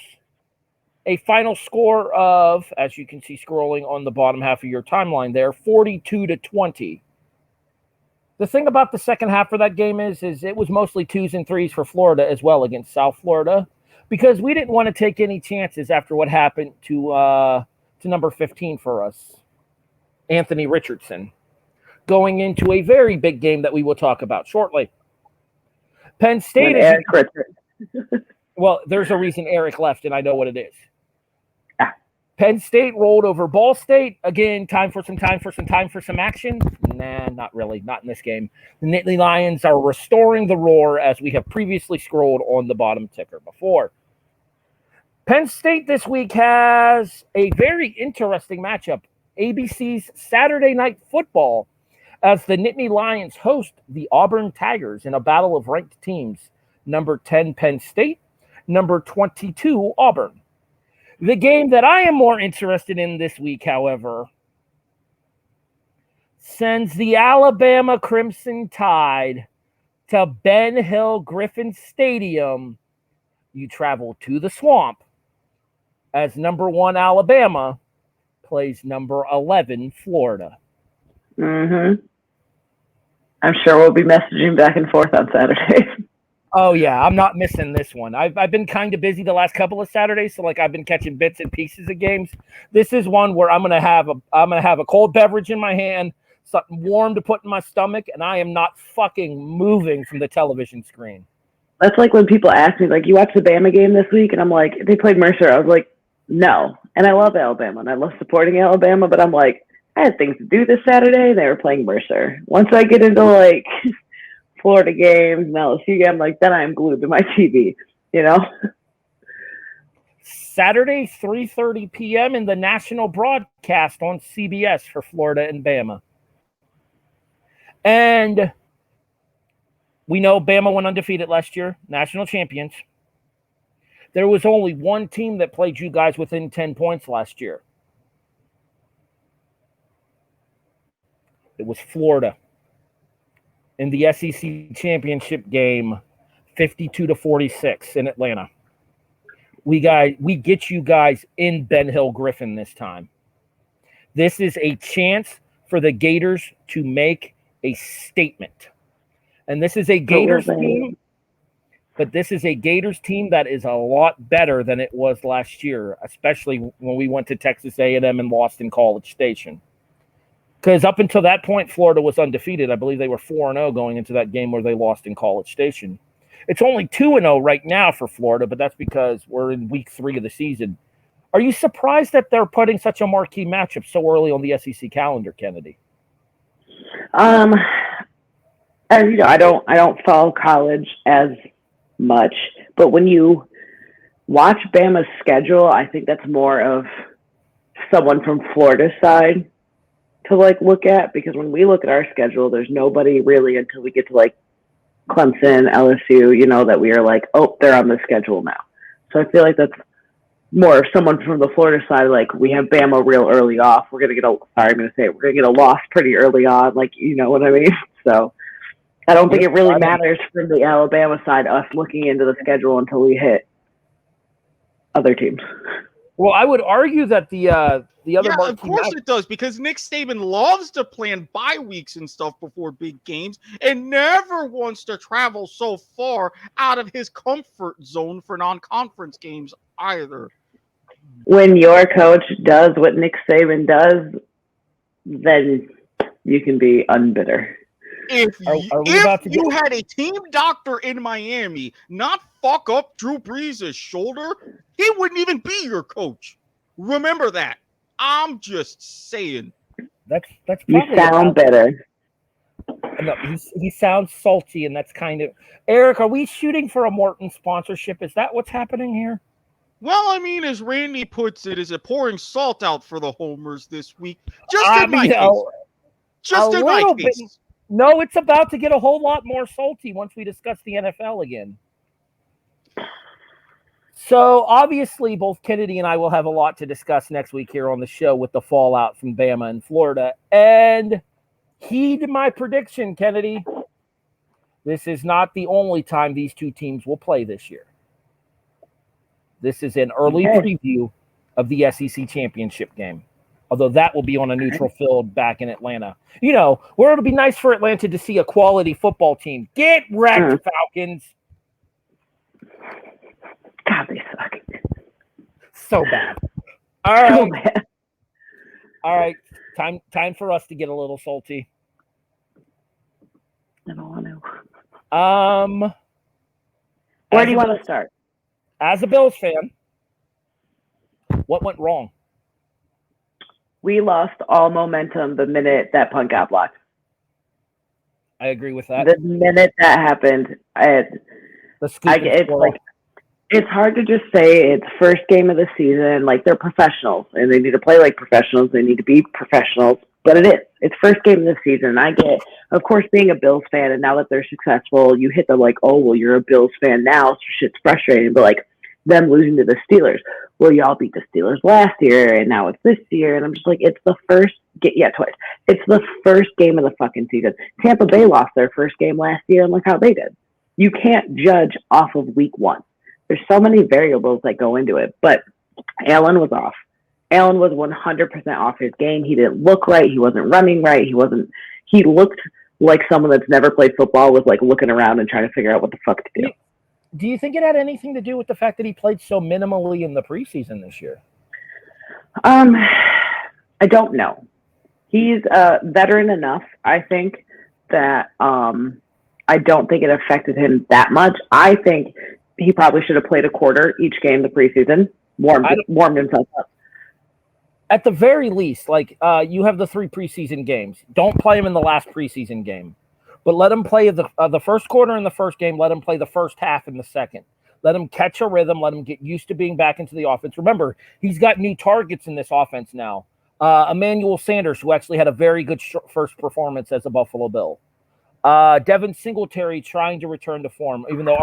A final score of, as you can see scrolling on the bottom half of your timeline there, 42-20. The thing about the second half for that game is it was mostly 2s and 3s for Florida as well against South Florida, because we didn't want to take any chances after what happened to number 15 for us, Anthony Richardson, going into a very big game that we will talk about shortly. Penn State is Erik Richardson. Well, there's a reason Erik left, and I know what it is. Ah. Penn State rolled over Ball State. Again, time for some action. Nah, not really. Not in this game. The Nittany Lions are restoring the roar, as we have previously scrolled on the bottom ticker before. Penn State this week has a very interesting matchup. ABC's Saturday Night Football, as the Nittany Lions host the Auburn Tigers in a battle of ranked teams. Number 10, Penn State. Number 22, Auburn. The game that I am more interested in this week, however, sends the Alabama Crimson Tide to Ben Hill Griffin Stadium. You travel to the swamp as number 1 Alabama plays number 11 Florida. Mm-hmm. I'm sure we'll be messaging back and forth on Saturday. Oh yeah, I'm not missing this one. I've been kind of busy the last couple of Saturdays, so I've been catching bits and pieces of games. This is one where I'm gonna have a cold beverage in my hand, something warm to put in my stomach, and I am not fucking moving from the television screen. That's like when people ask me, you watched the Bama game this week? And I'm like, they played Mercer. I was like, no. And I love Alabama, and I love supporting Alabama, but I'm like, I had things to do this Saturday. They were playing Mercer. Once I get into Florida games and LSU game, then I'm glued to my TV, Saturday, 3:30 p.m. in the national broadcast on CBS for Florida and Bama. And we know Bama went undefeated last year, national champions. There was only one team that played you guys within 10 points last year. It was Florida in the SEC championship game, 52-46 in Atlanta. We get you guys in Ben Hill Griffin this time. This is a chance for the Gators to make a statement. And this is a Gators team, but this is a Gators team that is a lot better than it was last year, especially when we went to Texas A&M and lost in College Station. Because up until that point, Florida was undefeated. I believe they were 4-0 going into that game where they lost in College Station. It's only 2-0 right now for Florida, but that's because we're in week 3 of the season. Are you surprised that they're putting such a marquee matchup so early on the SEC calendar, Kennedy? And I don't follow college as much, but when you watch Bama's schedule, I think that's more of someone from Florida's side to look at, because when we look at our schedule, there's nobody really until we get to Clemson, LSU, that we are oh, they're on the schedule now. So I feel that's more of someone from the Florida side. We have Bama real early off. We're gonna get a loss pretty early on. You know what I mean? So I don't think it really matters from the Alabama side, us looking into the schedule until we hit other teams. Well, I would argue that the other of course it does, because Nick Saban loves to plan bye weeks and stuff before big games and never wants to travel so far out of his comfort zone for non-conference games either. When your coach does what Nick Saban does, then you can be unbitter. If you had a team doctor in Miami not fuck up Drew Brees' shoulder, he wouldn't even be your coach. Remember that. I'm just saying. That's you sound better. No, he sounds salty, and that's kind of Erik. Are we shooting for a Morton sponsorship? Is that what's happening here? Well, I mean, as Randy puts it, is it pouring salt out for the homers this week? Just in my case. Just in my case. No, it's about to get a whole lot more salty once we discuss the NFL again. So, obviously, both Kennedy and I will have a lot to discuss next week here on the show with the fallout from Bama and Florida. And heed my prediction, Kennedy. This is not the only time these two teams will play this year. This is an early preview of the SEC championship game, although that will be on a neutral field back in Atlanta. You know, where it'll be nice for Atlanta to see a quality football team. Get wrecked, Falcons. God, they suck. So bad. All right. So bad. All right. Time for us to get a little salty. I don't want to. Where do you want to start? As a Bills fan, what went wrong? We lost all momentum the minute that punt got blocked. I agree with that. The minute that happened, it's hard to just say it's first game of the season. Like, they're professionals, and they need to play like professionals. They need to be professionals. But it is. It's first game of the season. I get, of course, being a Bills fan, and now that they're successful, you hit the like, oh, well, you're a Bills fan now, so shit's frustrating. But like, them losing to the Steelers. Well, y'all beat the Steelers last year, and now it's this year. And I'm just like, it's the first twice. It's the first game of the fucking season. Tampa Bay lost their first game last year, and look how they did. You can't judge off of week one. There's so many variables that go into it. But Allen was off. Allen was 100% off his game. He didn't look right. He wasn't running right. He looked like someone that's never played football, was like looking around and trying to figure out what the fuck to do. Do you think it had anything to do with the fact that he played so minimally in the preseason this year? I don't know. He's veteran enough, I think, that I don't think it affected him that much. I think he probably should have played a quarter each game the preseason, warmed himself up. At the very least, like you have the 3 preseason games. Don't play him in the last preseason game. But let him play the first quarter in the first game. Let him play the first half in the second. Let him catch a rhythm. Let him get used to being back into the offense. Remember, he's got new targets in this offense now. Emmanuel Sanders, who actually had a very good first performance as a Buffalo Bill. Devin Singletary trying to return to form, even though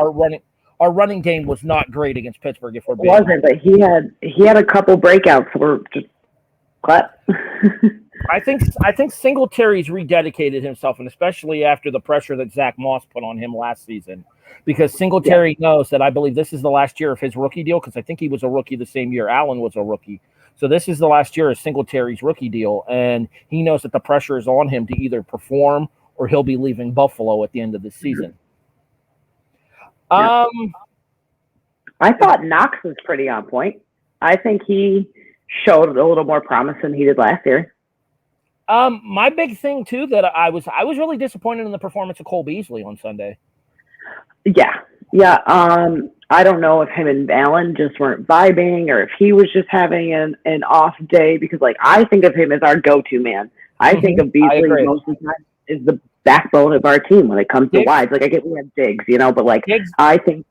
our running game was not great against Pittsburgh. If we're being honest. But he had a couple breakouts that were just clap. I think Singletary's rededicated himself, and especially after the pressure that Zach Moss put on him last season, because Singletary knows that I believe this is the last year of his rookie deal, because I think he was a rookie the same year Allen was a rookie. So this is the last year of Singletary's rookie deal, and he knows that the pressure is on him to either perform or he'll be leaving Buffalo at the end of the season. I thought Knox was pretty on point. I think he showed a little more promise than he did last year. My big thing too that I was really disappointed in the performance of Cole Beasley on Sunday. Yeah. I don't know if him and Allen just weren't vibing, or if he was just having an off day, because like I think of him as our go-to man. I think of Beasley most of the time is the backbone of our team when it comes to wides. Like I get we have Diggs, but like Diggs, I think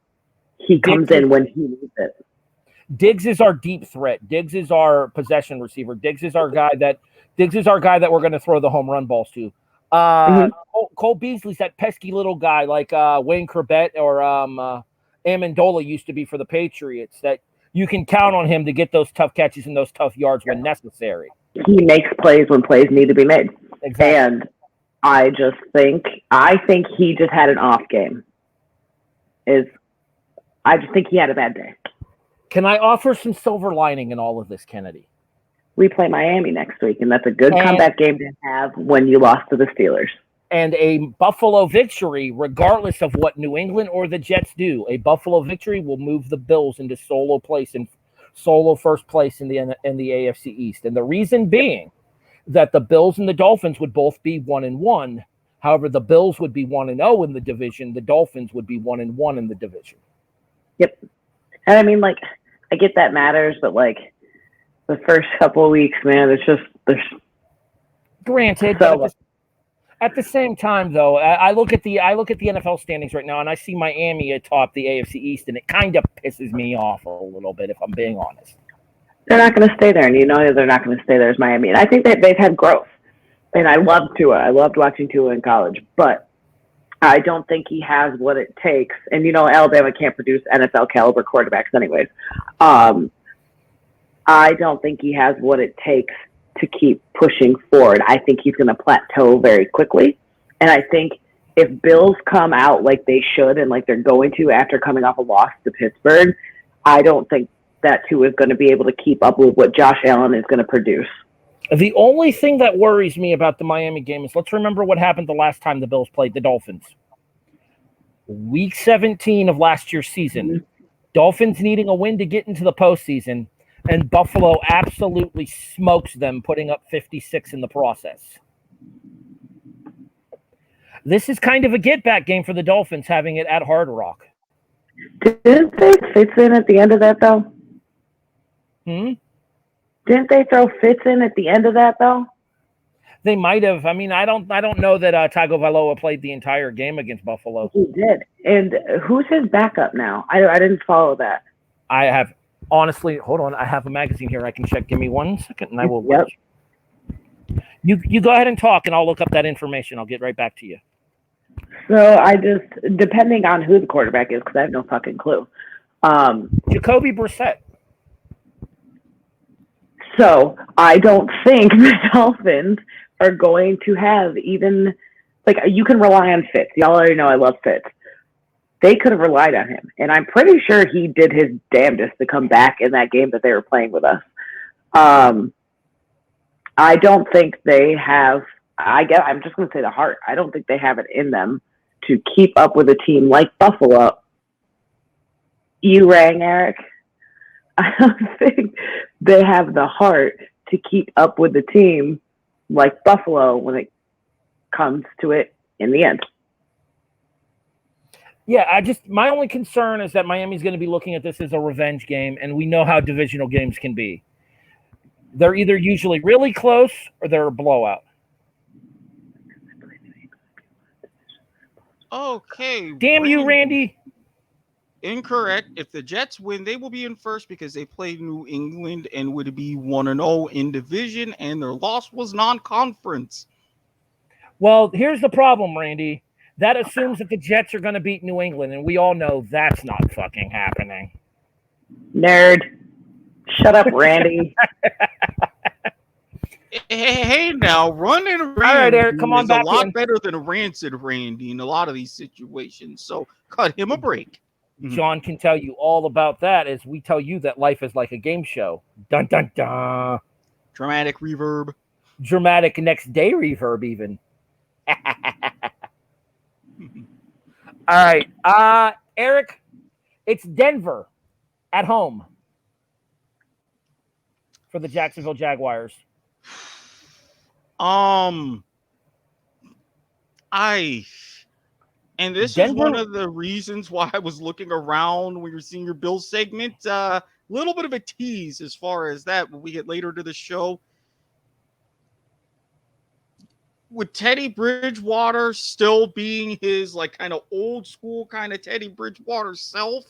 he comes in when he needs it. Diggs is our deep threat. Diggs is our possession receiver. Diggs is our guy that we're going to throw the home run balls to. Cole Beasley's that pesky little guy like Wayne Corbett or Amendola used to be for the Patriots, that you can count on him to get those tough catches and those tough yards when necessary. He makes plays when plays need to be made. Exactly. And I think he just had an off game. I just think he had a bad day. Can I offer some silver lining in all of this, Kennedy? We play Miami next week, and that's a good comeback game to have when you lost to the Steelers. And a Buffalo victory, regardless of what New England or the Jets do, a Buffalo victory will move the Bills into solo first place in the AFC East. And the reason being that the Bills and the Dolphins would both be 1-1. However, the Bills would be 1-0 in the division. The Dolphins would be 1-1 in the division. Yep. And I mean, like, I get that matters, but like the first couple of weeks, man, it's just there's granted. So At the same time, though, I look at the NFL standings right now, and I see Miami atop the AFC East, and it kind of pisses me off a little bit, if I'm being honest. They're not going to stay there, and you know they're not going to stay there as Miami. And I think that they've had growth. And I loved Tua. I loved watching Tua in college, but I don't think he has what it takes. And you know, Alabama can't produce NFL caliber quarterbacks, anyways. I don't think he has what it takes to keep pushing forward. I think he's going to plateau very quickly. And I think if Bills come out like they should and like they're going to after coming off a loss to Pittsburgh, I don't think that Tua is going to be able to keep up with what Josh Allen is going to produce. The only thing that worries me about the Miami game is let's remember what happened the last time the Bills played the Dolphins. Week 17 of last year's season. Mm-hmm. Dolphins needing a win to get into the postseason, and Buffalo absolutely smokes them, putting up 56 in the process. This is kind of a get-back game for the Dolphins, having it at Hard Rock. Didn't they Fitz in at the end of that, though? Didn't they throw Fitz in at the end of that, though? They might have. I mean, I don't know that Tagovailoa played the entire game against Buffalo. He did. And who's his backup now? I didn't follow that. I have, honestly, hold on. I have a magazine here I can check. Give me 1 second, and I will. Yep. You go ahead and talk, and I'll look up that information. I'll get right back to you. So I just, depending on who the quarterback is, because I have no fucking clue. Jacoby Brissett. So I don't think the Dolphins are going to have even, like, you can rely on Fitz. Y'all already know I love Fitz. They could have relied on him. And I'm pretty sure he did his damnedest to come back in that game that they were playing with us. I don't think they have, I'm just going to say the heart. I don't think they have it in them to keep up with a team like Buffalo. You rang, Erik. I don't think they have the heart to keep up with the team like Buffalo when it comes to it in the end. Yeah, my only concern is that Miami's going to be looking at this as a revenge game, and we know how divisional games can be. They're either usually really close or they're a blowout. Okay. Damn you, Randy. Incorrect. If the Jets win, they will be in first because they played New England and would be 1-0 in division, and their loss was non-conference. Well, here's the problem, Randy. That assumes that the Jets are going to beat New England, and we all know that's not fucking happening. Nerd. Shut up, Randy. Hey, now, running Randy all right, Erik, come on is back a lot in. better than rancid Randy in a lot of these situations, so cut him a break. John can tell you all about that as we tell you that life is like a game show. Dun, dun, dun. Dramatic reverb. Dramatic next day reverb even. All right. Erik, it's Denver at home for the Jacksonville Jaguars. And this Denver? is one of the reasons why I was looking around when we were seeing your Bill segment. Little bit of a tease as far as that when we get later to the show. With Teddy Bridgewater still being his like kind of old school kind of Teddy Bridgewater self,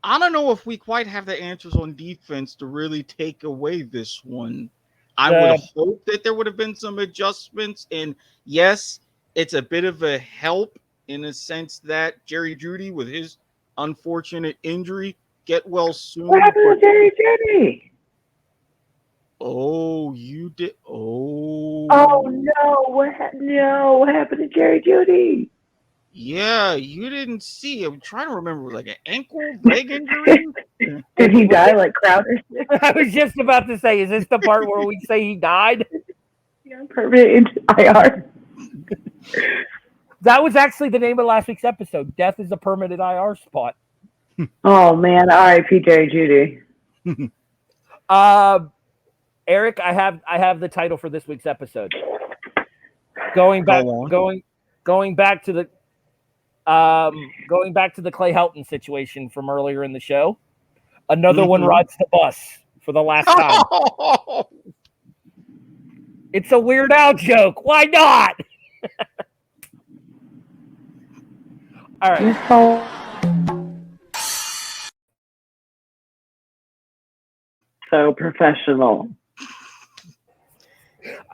I don't know if we quite have the answers on defense to really take away this one. I would hope that there would have been some adjustments, and yes, it's a bit of a help in a sense that Jerry Judy, with his unfortunate injury, get well soon. What happened to Jerry Judy? Oh, you did. Oh. Oh no! What happened to Jerry Judy? Yeah, you didn't see. I'm trying to remember, like an ankle, leg injury. Did he die like Crowder? I was just about to say, is this the part where we say he died? Yeah, permanent IR. That was actually the name of last week's episode. Death is a permanent IR spot. Oh man! R.I.P. Jerry Judy. Erik, I have the title for this week's episode. Going back to the Clay Helton situation from earlier in the show. Another one rides the bus for the last time. It's a Weird Al joke. Why not? All right. So professional.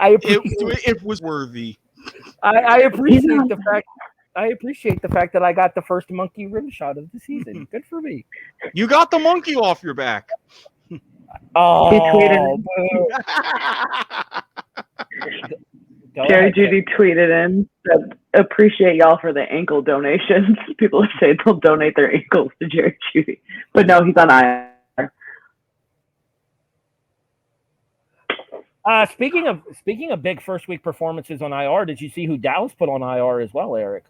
It was worthy. I appreciate the fact. I appreciate the fact that I got the first monkey rim shot of the season. Good for me. You got the monkey off your back. Oh, Jerry Judy tweeted in that appreciate y'all for the ankle donations. People are saying they'll donate their ankles to Jerry Judy, but no, he's on IR. Speaking of big first week performances on IR, did you see who Dallas put on IR as well, Erik?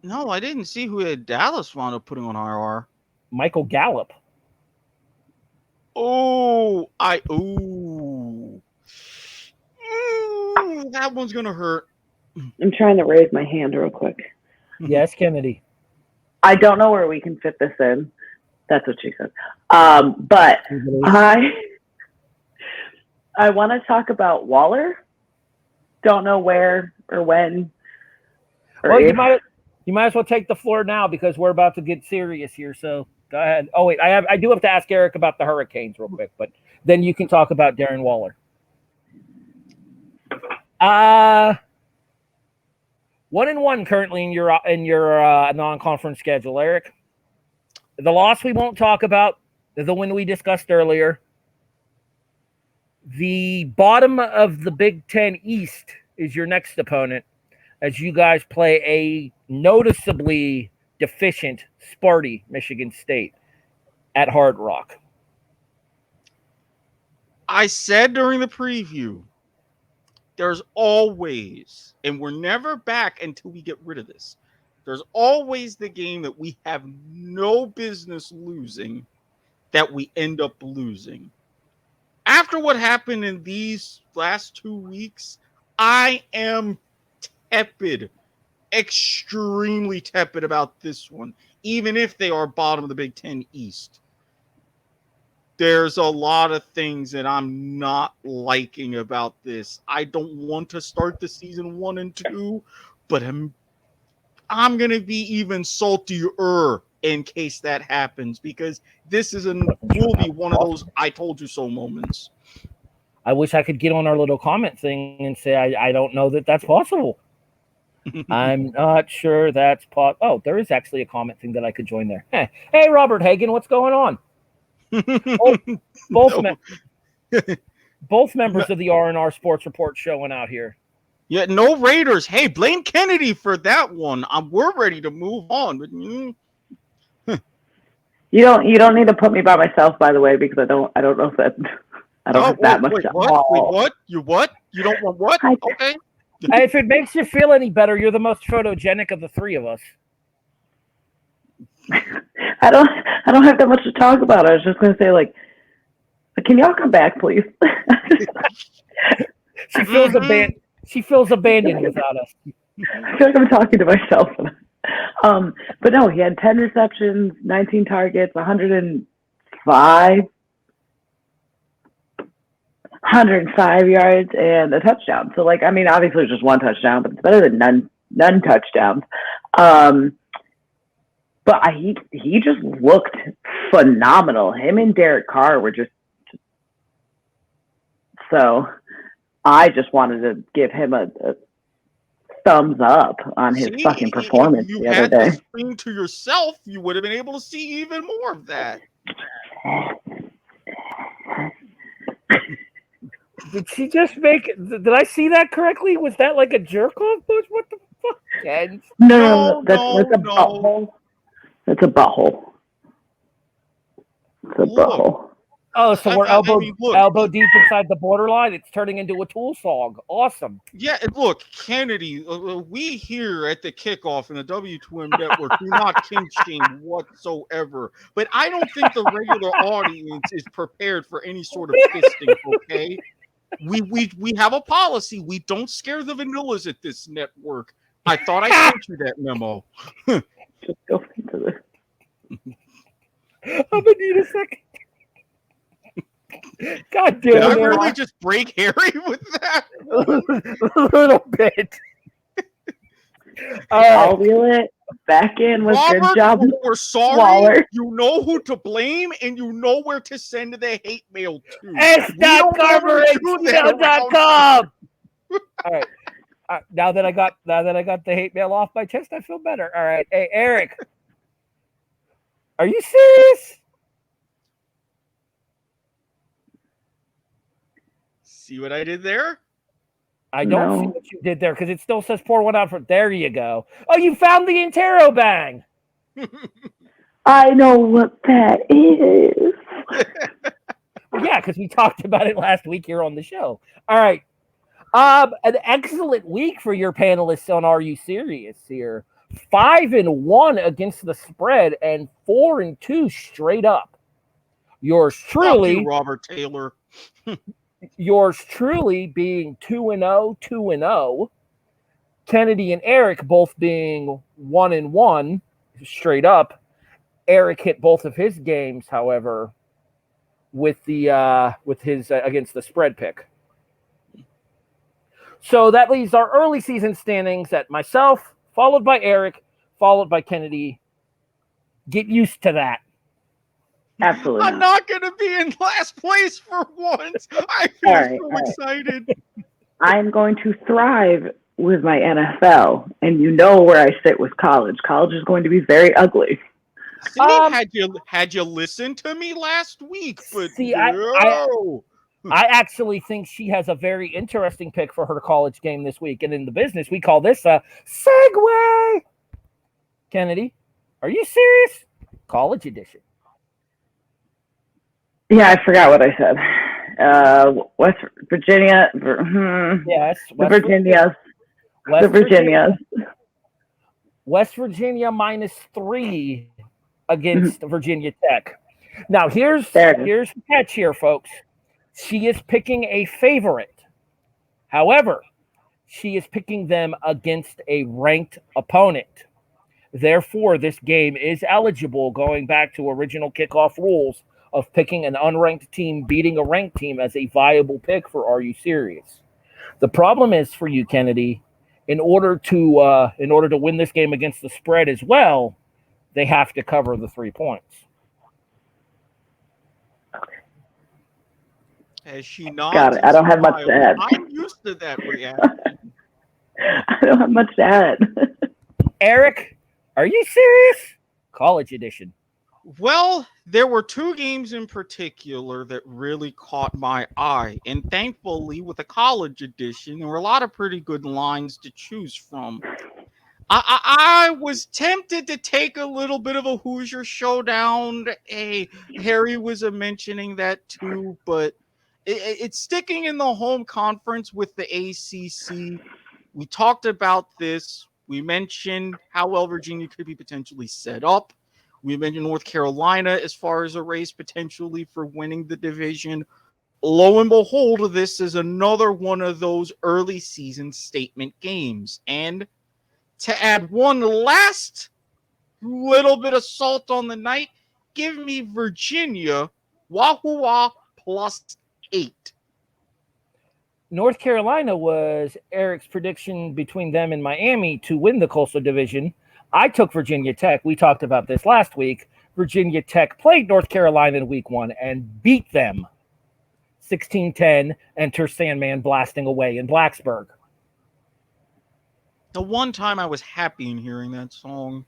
No, I didn't see who had Dallas wound up putting on IR. Michael Gallup. That one's gonna hurt. I'm trying to raise my hand real quick. Yes, Kennedy. I don't know where we can fit this in. That's what she said. But I want to talk about Waller. Don't know where or when. Well, you might as well take the floor now because we're about to get serious here. So go ahead. Oh wait, I do have to ask Erik about the Hurricanes real quick, but then you can talk about Darren Waller. 1-1 currently in your non-conference schedule, Erik. The loss we won't talk about. The win we discussed earlier. The bottom of the Big Ten East is your next opponent as you guys play a noticeably deficient Sparty Michigan State at Hard Rock. I said during the preview, there's always, and we're never back until we get rid of this, there's always the game that we have no business losing that we end up losing. After what happened in these last 2 weeks, I am tepid, extremely tepid about this one, even if they are bottom of the Big Ten East. There's a lot of things that I'm not liking about this. I don't want to start the season 1-2, but I'm going to be even saltier in case that happens because this will be one of those I told you so moments. I wish I could get on our little comment thing and say I don't know that that's possible. I'm not sure that's possible. Oh, there is actually a comment thing that I could join there. Hey, Robert Hagan, what's going on? Both members of the R&R Sports Report showing out here. Yeah, no Raiders. Hey, blame Kennedy for that one. We're ready to move on. But you don't need to put me by myself, by the way, because I don't know if that have that much. Wait, what? Wait, what? You what? You don't want what? Okay. Hey, if it makes you feel any better, you're the most photogenic of the three of us. I don't have that much to talk about. I was just going to say, like, can y'all come back, please? She feels abandoned without us. I feel like I'm talking to myself. But no, he had 10 receptions, 19 targets, 105 yards, and a touchdown. So, like, I mean, obviously it's just one touchdown, but it's better than none touchdowns. But he just looked phenomenal. Him and Derek Carr were just so. I just wanted to give him a thumbs up on his fucking performance the other day. If you had the screen to yourself, you would have been able to see even more of that. Did she just make? Did I see that correctly? Was that like a jerk off push? What the fuck? No, that's a butthole. That's a butthole. It's a butthole. Oh, so we're elbow deep inside the borderline. It's turning into a Tool song. Awesome. Yeah, and look, Kennedy, we here at the Kickoff in the W2M Network do not kink shame whatsoever. But I don't think the regular audience is prepared for any sort of fisting, okay? We have a policy. We don't scare the vanillas at this network. I thought I sent you that memo. Just go into this. I'm gonna need a second. God Did I damn it. really just break Harry with that? A little bit. I'll wheel it back in with good Robert, job. we're sorry. Waller. You know who to blame, and you know where to send the hate mail to. s.carver@gmail.com. All right. Now that I got the hate mail off my chest, I feel better. All right. Hey, Erik, are you serious? See what I did there? I don't see what you did there because it still says pour one out for. There you go. Oh, you found the interrobang. I know what that is. Yeah, because we talked about it last week here on the show. All right. An excellent week for your panelists on Are You Serious here. 5-1 against the spread and 4-2 straight up. Yours truly, you, Robert Taylor. Yours truly being 2-0, 2-0. Kennedy and Erik both being 1-1 straight up. Erik hit both of his games, however, with his against the spread pick. So that leaves our early season standings at myself, followed by Erik, followed by Kennedy. Get used to that. Absolutely. I'm not going to be in last place for once. I feel so excited. I'm going to thrive with my NFL, and you know where I sit with college. College is going to be very ugly. See, had you listened to me last week, but see, I actually think she has a very interesting pick for her college game this week. And in the business, we call this a segue. Kennedy, are you serious? College edition. Yeah, I forgot what I said. West Virginia. Yes. The Virginias. The Virginias. West Virginia -3 against Virginia Tech. Now, here's the catch here, folks. She is picking a favorite. However, she is picking them against a ranked opponent. Therefore, this game is eligible, going back to original kickoff rules, of picking an unranked team beating a ranked team as a viable pick for Are You Serious? The problem is for you, Kennedy, in order to win this game against the spread as well, they have to cover the 3 points. Has she not? Got it. I don't have much to add. I'm used to that reaction. I don't have much to add. Erik, are you serious? College edition. Well, there were 2 games in particular that really caught my eye. And thankfully, with the college edition, there were a lot of pretty good lines to choose from. I was tempted to take a little bit of a Hoosier showdown. Hey, Harry was mentioning that too, but it's sticking in the home conference with the ACC. We talked about this. We mentioned how well Virginia could be potentially set up. We mentioned North Carolina as far as a race potentially for winning the division. Lo and behold, this is another one of those early season statement games. And to add one last little bit of salt on the night, give me Virginia, Wahoo +8. North Carolina was Erik's prediction between them and Miami to win the Coastal Division. I took Virginia Tech. We talked about this last week. Virginia Tech played North Carolina in week 1 and beat them 16-10, enter Sandman blasting away in Blacksburg. The one time I was happy in hearing that song.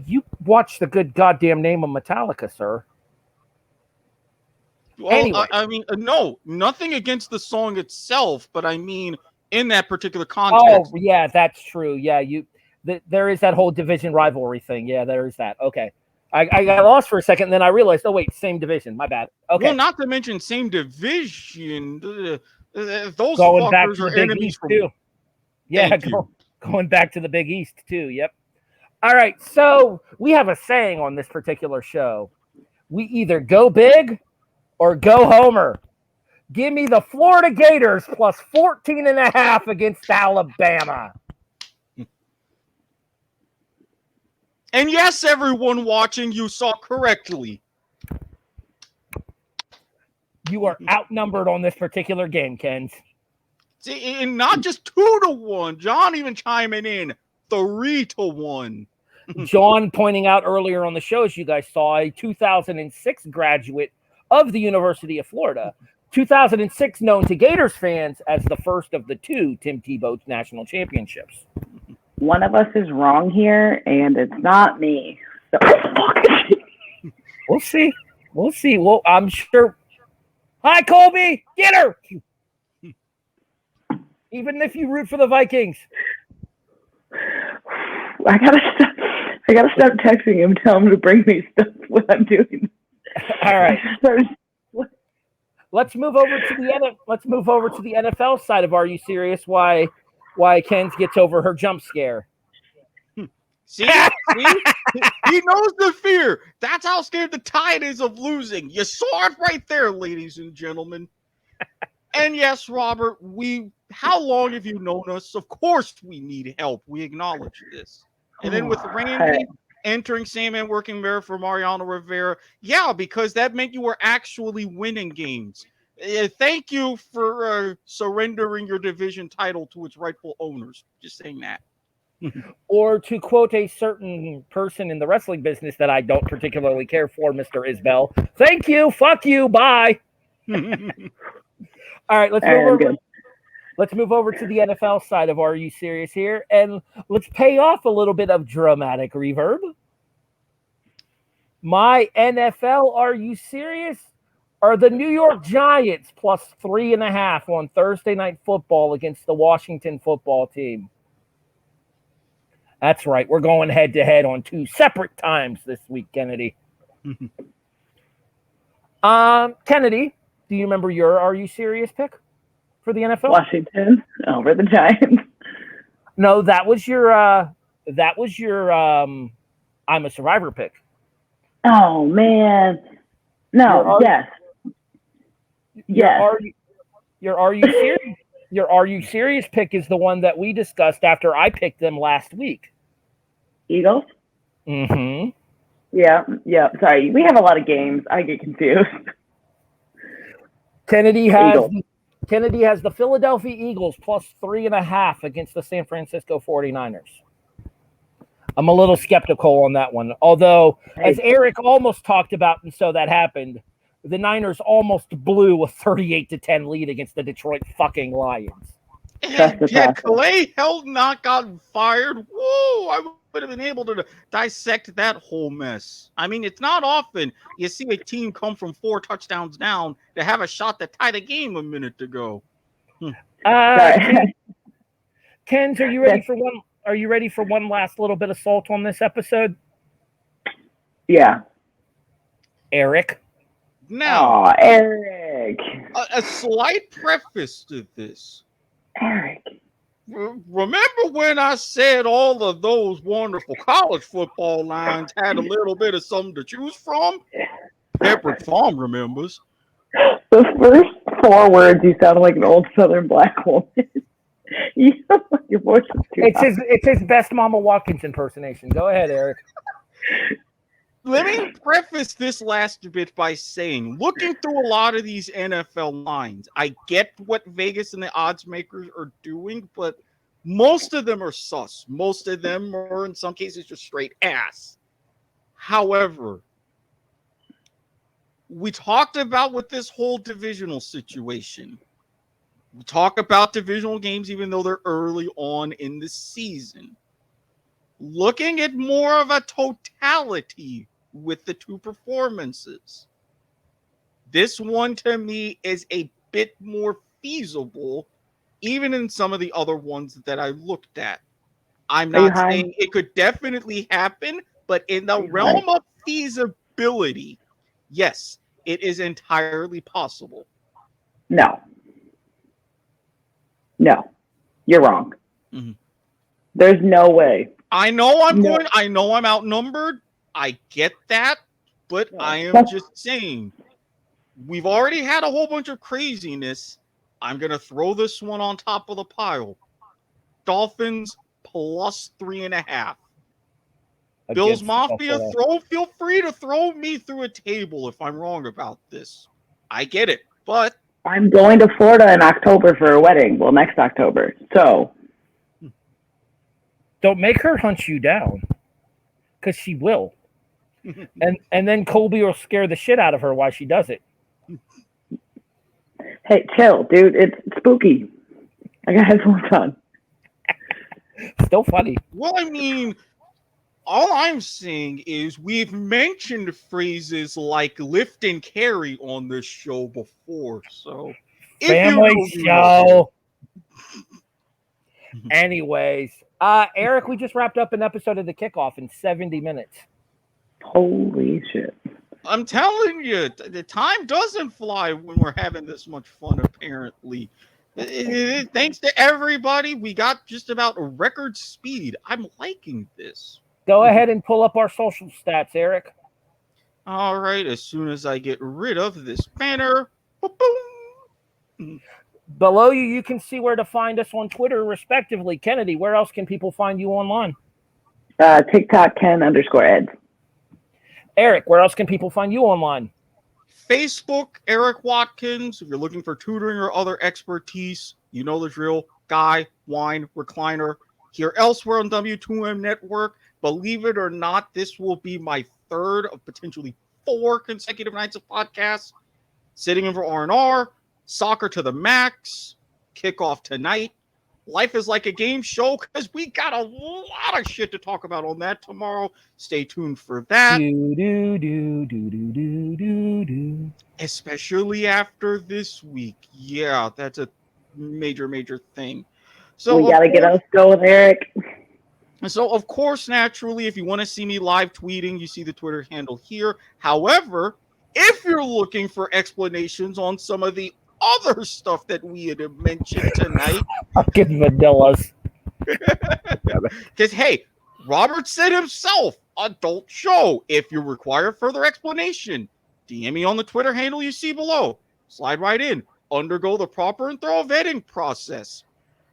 You watch the good goddamn name of Metallica, sir. Well, anyway. I mean, no, nothing against the song itself, but I mean, in that particular context. Oh, yeah, that's true. Yeah, there is that whole division rivalry thing. Yeah, there is that. Okay. I got lost for a second, and then I realized, oh, wait, same division. My bad. Okay. Well, not to mention same division. Those going back fuckers to the are Big enemies East, from... too. Yeah, going back to the Big East, too. Yep. All right, so we have a saying on this particular show. We either go big or go homer. Give me the Florida Gators plus 14.5 against Alabama. And yes, everyone watching, you saw correctly. You are outnumbered on this particular game, Ken. See, and not just 2-1. John even chiming in 3-1. John pointing out earlier on the shows you guys saw a 2006 graduate of the University of Florida. 2006 known to Gators fans as the first of the two Tim Tebow's national championships. One of us is wrong here, and it's not me. So, we'll see. We'll see. Well, I'm sure. Hi, Colby. Get her. Even if you root for the Vikings. I gotta stop texting him, tell him to bring me stuff when I'm doing. All right. Let's move over to the NFL side of Are You Serious? Why Ken's gets over her jump scare. See? He knows the fear. That's how scared the Tide is of losing. You saw it right there, ladies and gentlemen. And yes, Robert, how long have you known us? Of course we need help. We acknowledge this. And then with Randy entering Sandman working mirror for Mariano Rivera, yeah, because that meant you were actually winning games. Thank you for surrendering your division title to its rightful owners. Just saying that. Or to quote a certain person in the wrestling business that I don't particularly care for, Mr. Isbell, thank you, fuck you, bye. All right, let's move over to the NFL side of Are You Serious here, and let's pay off a little bit of dramatic reverb. My NFL Are You Serious are the New York Giants plus 3.5 on Thursday Night Football against the Washington Football Team. That's right. We're going head-to-head on 2 separate times this week, Kennedy. Kennedy, do you remember your Are You Serious pick for the NFL? Washington over the Giants. No, that was your I'm a Survivor pick. Oh man. No, yes. Your Are You Serious? Your Are You Serious pick is the one that we discussed after I picked them last week. Eagles? Mm-hmm. Yeah. Sorry, we have a lot of games. I get confused. Kennedy has the Philadelphia Eagles plus 3.5 against the San Francisco 49ers. I'm a little skeptical on that one. Although, as Erik almost talked about, and so that happened, the Niners almost blew a 38-10 lead against the Detroit fucking Lions. Had Clay Helton not gotten fired, whoa, I would have been able to dissect that whole mess. I mean, it's not often you see a team come from 4 touchdowns down to have a shot to tie the game a minute ago. Kens, are you ready for one? Are you ready for one last little bit of salt on this episode? Yeah. Erik. Now, Erik. A slight preface to this. Erik. Remember when I said all of those wonderful college football lines had a little bit of something to choose from? Peppered Farm remembers. The first 4 words, you sounded like an old Southern black woman. You sound like your voice is too high. It's his best Mama Watkins impersonation. Go ahead, Erik. Let me preface this last bit by saying, looking through a lot of these NFL lines, I get what Vegas and the odds makers are doing, but most of them are sus. Most of them are, in some cases, just straight ass. However, we talked about with this whole divisional situation. We talk about divisional games even though they're early on in the season. Looking at more of a totality with the 2 performances. This one to me is a bit more feasible, even in some of the other ones that I looked at. I'm not saying it could definitely happen, but in the realm of feasibility, yes, it is entirely possible. No, you're wrong. Mm-hmm. There's no way. I know I'm outnumbered. I get that, but I am just saying, we've already had a whole bunch of craziness. I'm going to throw this one on top of the pile. Dolphins plus 3.5. Bills Mafia, feel free to throw me through a table if I'm wrong about this. I get it. But I'm going to Florida in October for a wedding. Well, next October. So Don't make her hunt you down, because she will. And then Colby will scare the shit out of her while she does it. hey, chill, dude. It's spooky. I got headphones on. Still funny. well, I mean, all I'm saying is we've mentioned phrases like lift and carry on this show before. So if you Family know, you know. show. Anyways, Erik, we just wrapped up an episode of the Kickoff in 70 minutes. Holy shit. I'm telling you, the time doesn't fly when we're having this much fun, apparently. Thanks to everybody, we got just about a record speed. I'm liking this. Go ahead and pull up our social stats, Erik. All right, as soon as I get rid of this banner, boom. Below you, you can see where to find us on Twitter, respectively. Kennedy, where else can people find you online? TikTok Ken_Eds. Erik, where else can people find you online? Facebook, Erik Watkins. If you're looking for tutoring or other expertise, you know the drill. Guy, wine, recliner. Here elsewhere on W2M Network. Believe it or not, this will be my third of potentially 4 consecutive nights of podcasts. Sitting in for R&R, Soccer to the Max, Kickoff tonight. Life is like a game show because we got a lot of shit to talk about on that tomorrow. Stay tuned for that. Especially after this week. Yeah, that's a major thing. So we got to get us going, Erik. So, of course, naturally, if you want to see me live tweeting, you see the Twitter handle here. However, if you're looking for explanations on some of the other stuff that we had mentioned tonight. Fucking vanillas. Because, hey, Robert said himself, adult show. If you require further explanation, DM me on the Twitter handle you see below. Slide right in. Undergo the proper and thorough vetting process.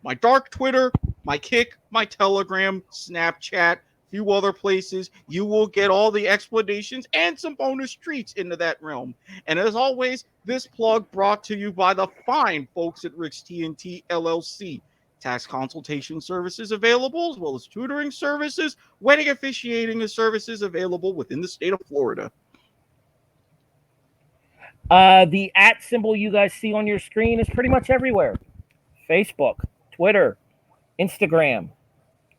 My dark Twitter, my Kick, my Telegram, Snapchat, a few other places. You will get all the explanations and some bonus treats into that realm. And as always, this plug brought to you by the fine folks at Rick's TNT LLC. Tax consultation services available, as well as tutoring services, wedding officiating services available within the state of Florida. The @ symbol you guys see on your screen is pretty much everywhere. Facebook, Twitter, Instagram,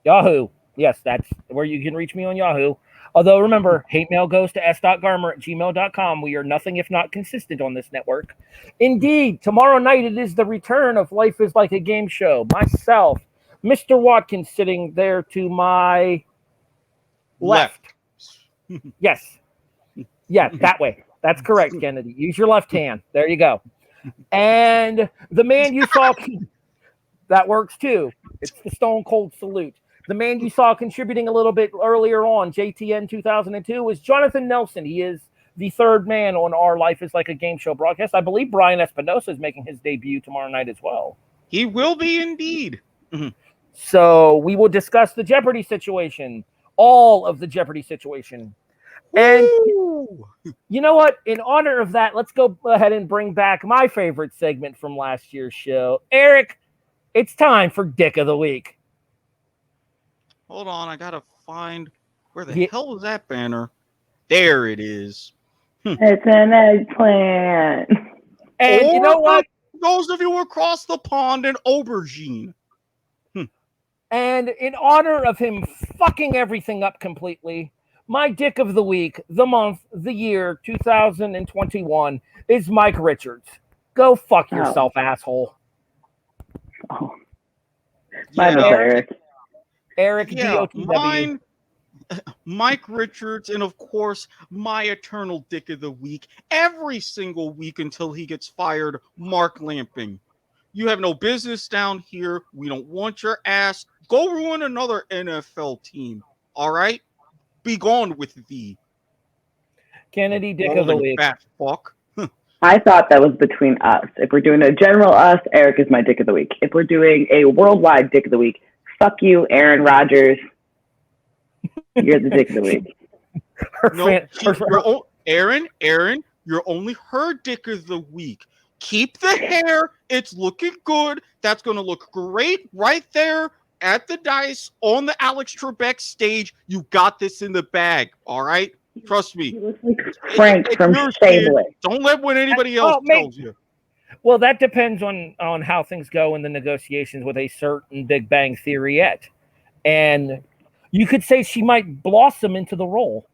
Yahoo. Yes, that's where you can reach me on Yahoo. Although, remember, hate mail goes to s.garmer@gmail.com. We are nothing if not consistent on this network. Indeed, tomorrow night it is the return of Life is Like a Game Show. Myself, Mr. Watkins sitting there to my left. Yes. Yeah, that way. That's correct, Kennedy. Use your left hand. There you go. And the man you saw, that works too. It's the Stone Cold Salute. The man you saw contributing a little bit earlier on, JTN 2002, is Jonathan Nelson. He is the third man on our Life is Like a Game Show broadcast. I believe Brian Espinosa is making his debut tomorrow night as well. He will be indeed. So we will discuss the Jeopardy situation, all of the Jeopardy situation. And you know what? In honor of that, let's go ahead and bring back my favorite segment from last year's show. Erik, it's time for Dick of the Week. Hold on, I gotta find where the hell was that banner? There it is. It's an eggplant. And you know what? Those of you across the pond, an aubergine. And in honor of him fucking everything up completely, my Dick of the Week, the month, the year 2021 is Mike Richards. Go fuck yourself, asshole. Oh. My bad, Erik, yeah, DOTW. Mike Richards, and of course, my eternal Dick of the Week, every single week until he gets fired, Mark Lamping. You have no business down here. We don't want your ass. Go ruin another NFL team. All right? Be gone with thee. Kennedy, Dick of the Week. Fat fuck. I thought that was between us. If we're doing a general us, Erik is my Dick of the Week. If we're doing a worldwide Dick of the Week, fuck you, Aaron Rodgers. You're the Dick of the Week. Aaron, you're only her Dick of the Week. Keep the hair. It's looking good. That's going to look great right there at the dice on the Alex Trebek stage. You got this in the bag. All right. Trust me. He looks like Frank from yours, Stablet. kid. Don't let what anybody else tells you. Well, that depends on how things go in the negotiations with a certain Big Bang Theoryette. And you could say she might blossom into the role.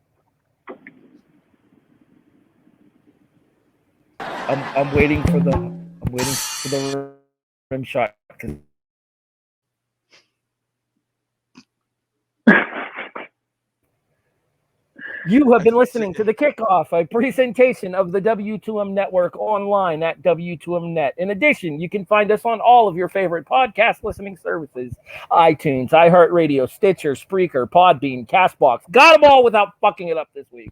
I'm waiting for the rim shot. You have been listening to the Kickoff, a presentation of the W2M Network online at W2M.net. In addition, you can find us on all of your favorite podcast listening services: iTunes, iHeartRadio, Stitcher, Spreaker, Podbean, CastBox. Got them all without fucking it up this week.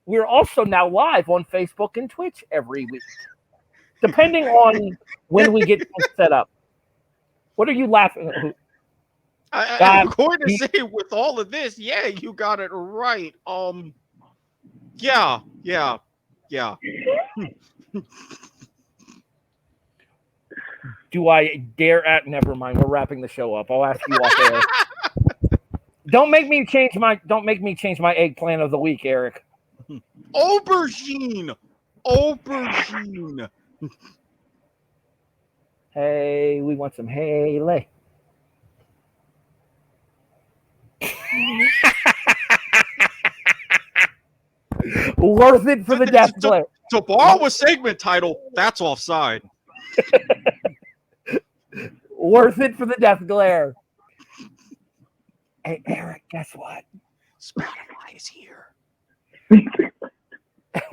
We're also now live on Facebook and Twitch every week, depending on when we get set up. What are you laughing at? I'm going to say with all of this, yeah, you got it right. Yeah. Do I dare at? Never mind. We're wrapping the show up. I'll ask you off air. Don't make me change my eggplant of the week, Erik. Aubergine. Hey, we want some Haley. Worth it for the death glare. To borrow a segment title, that's offside. Worth it for the death glare. Hey, Erik, guess what? Spotify is here.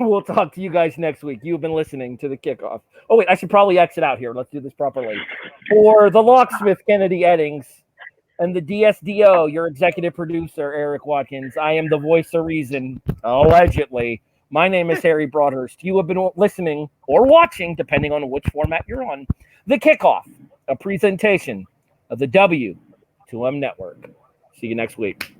We'll talk to you guys next week. You've been listening to the Kickoff. Oh, wait, I should probably exit out here. Let's do this properly. For the locksmith, Kennedy Eddings, and the DSDO, your executive producer, Erik Watkins, I am the voice of reason, allegedly. My name is Harry Broadhurst. You have been listening or watching, depending on which format you're on, the Kickoff, a presentation of the W2M Network. See you next week.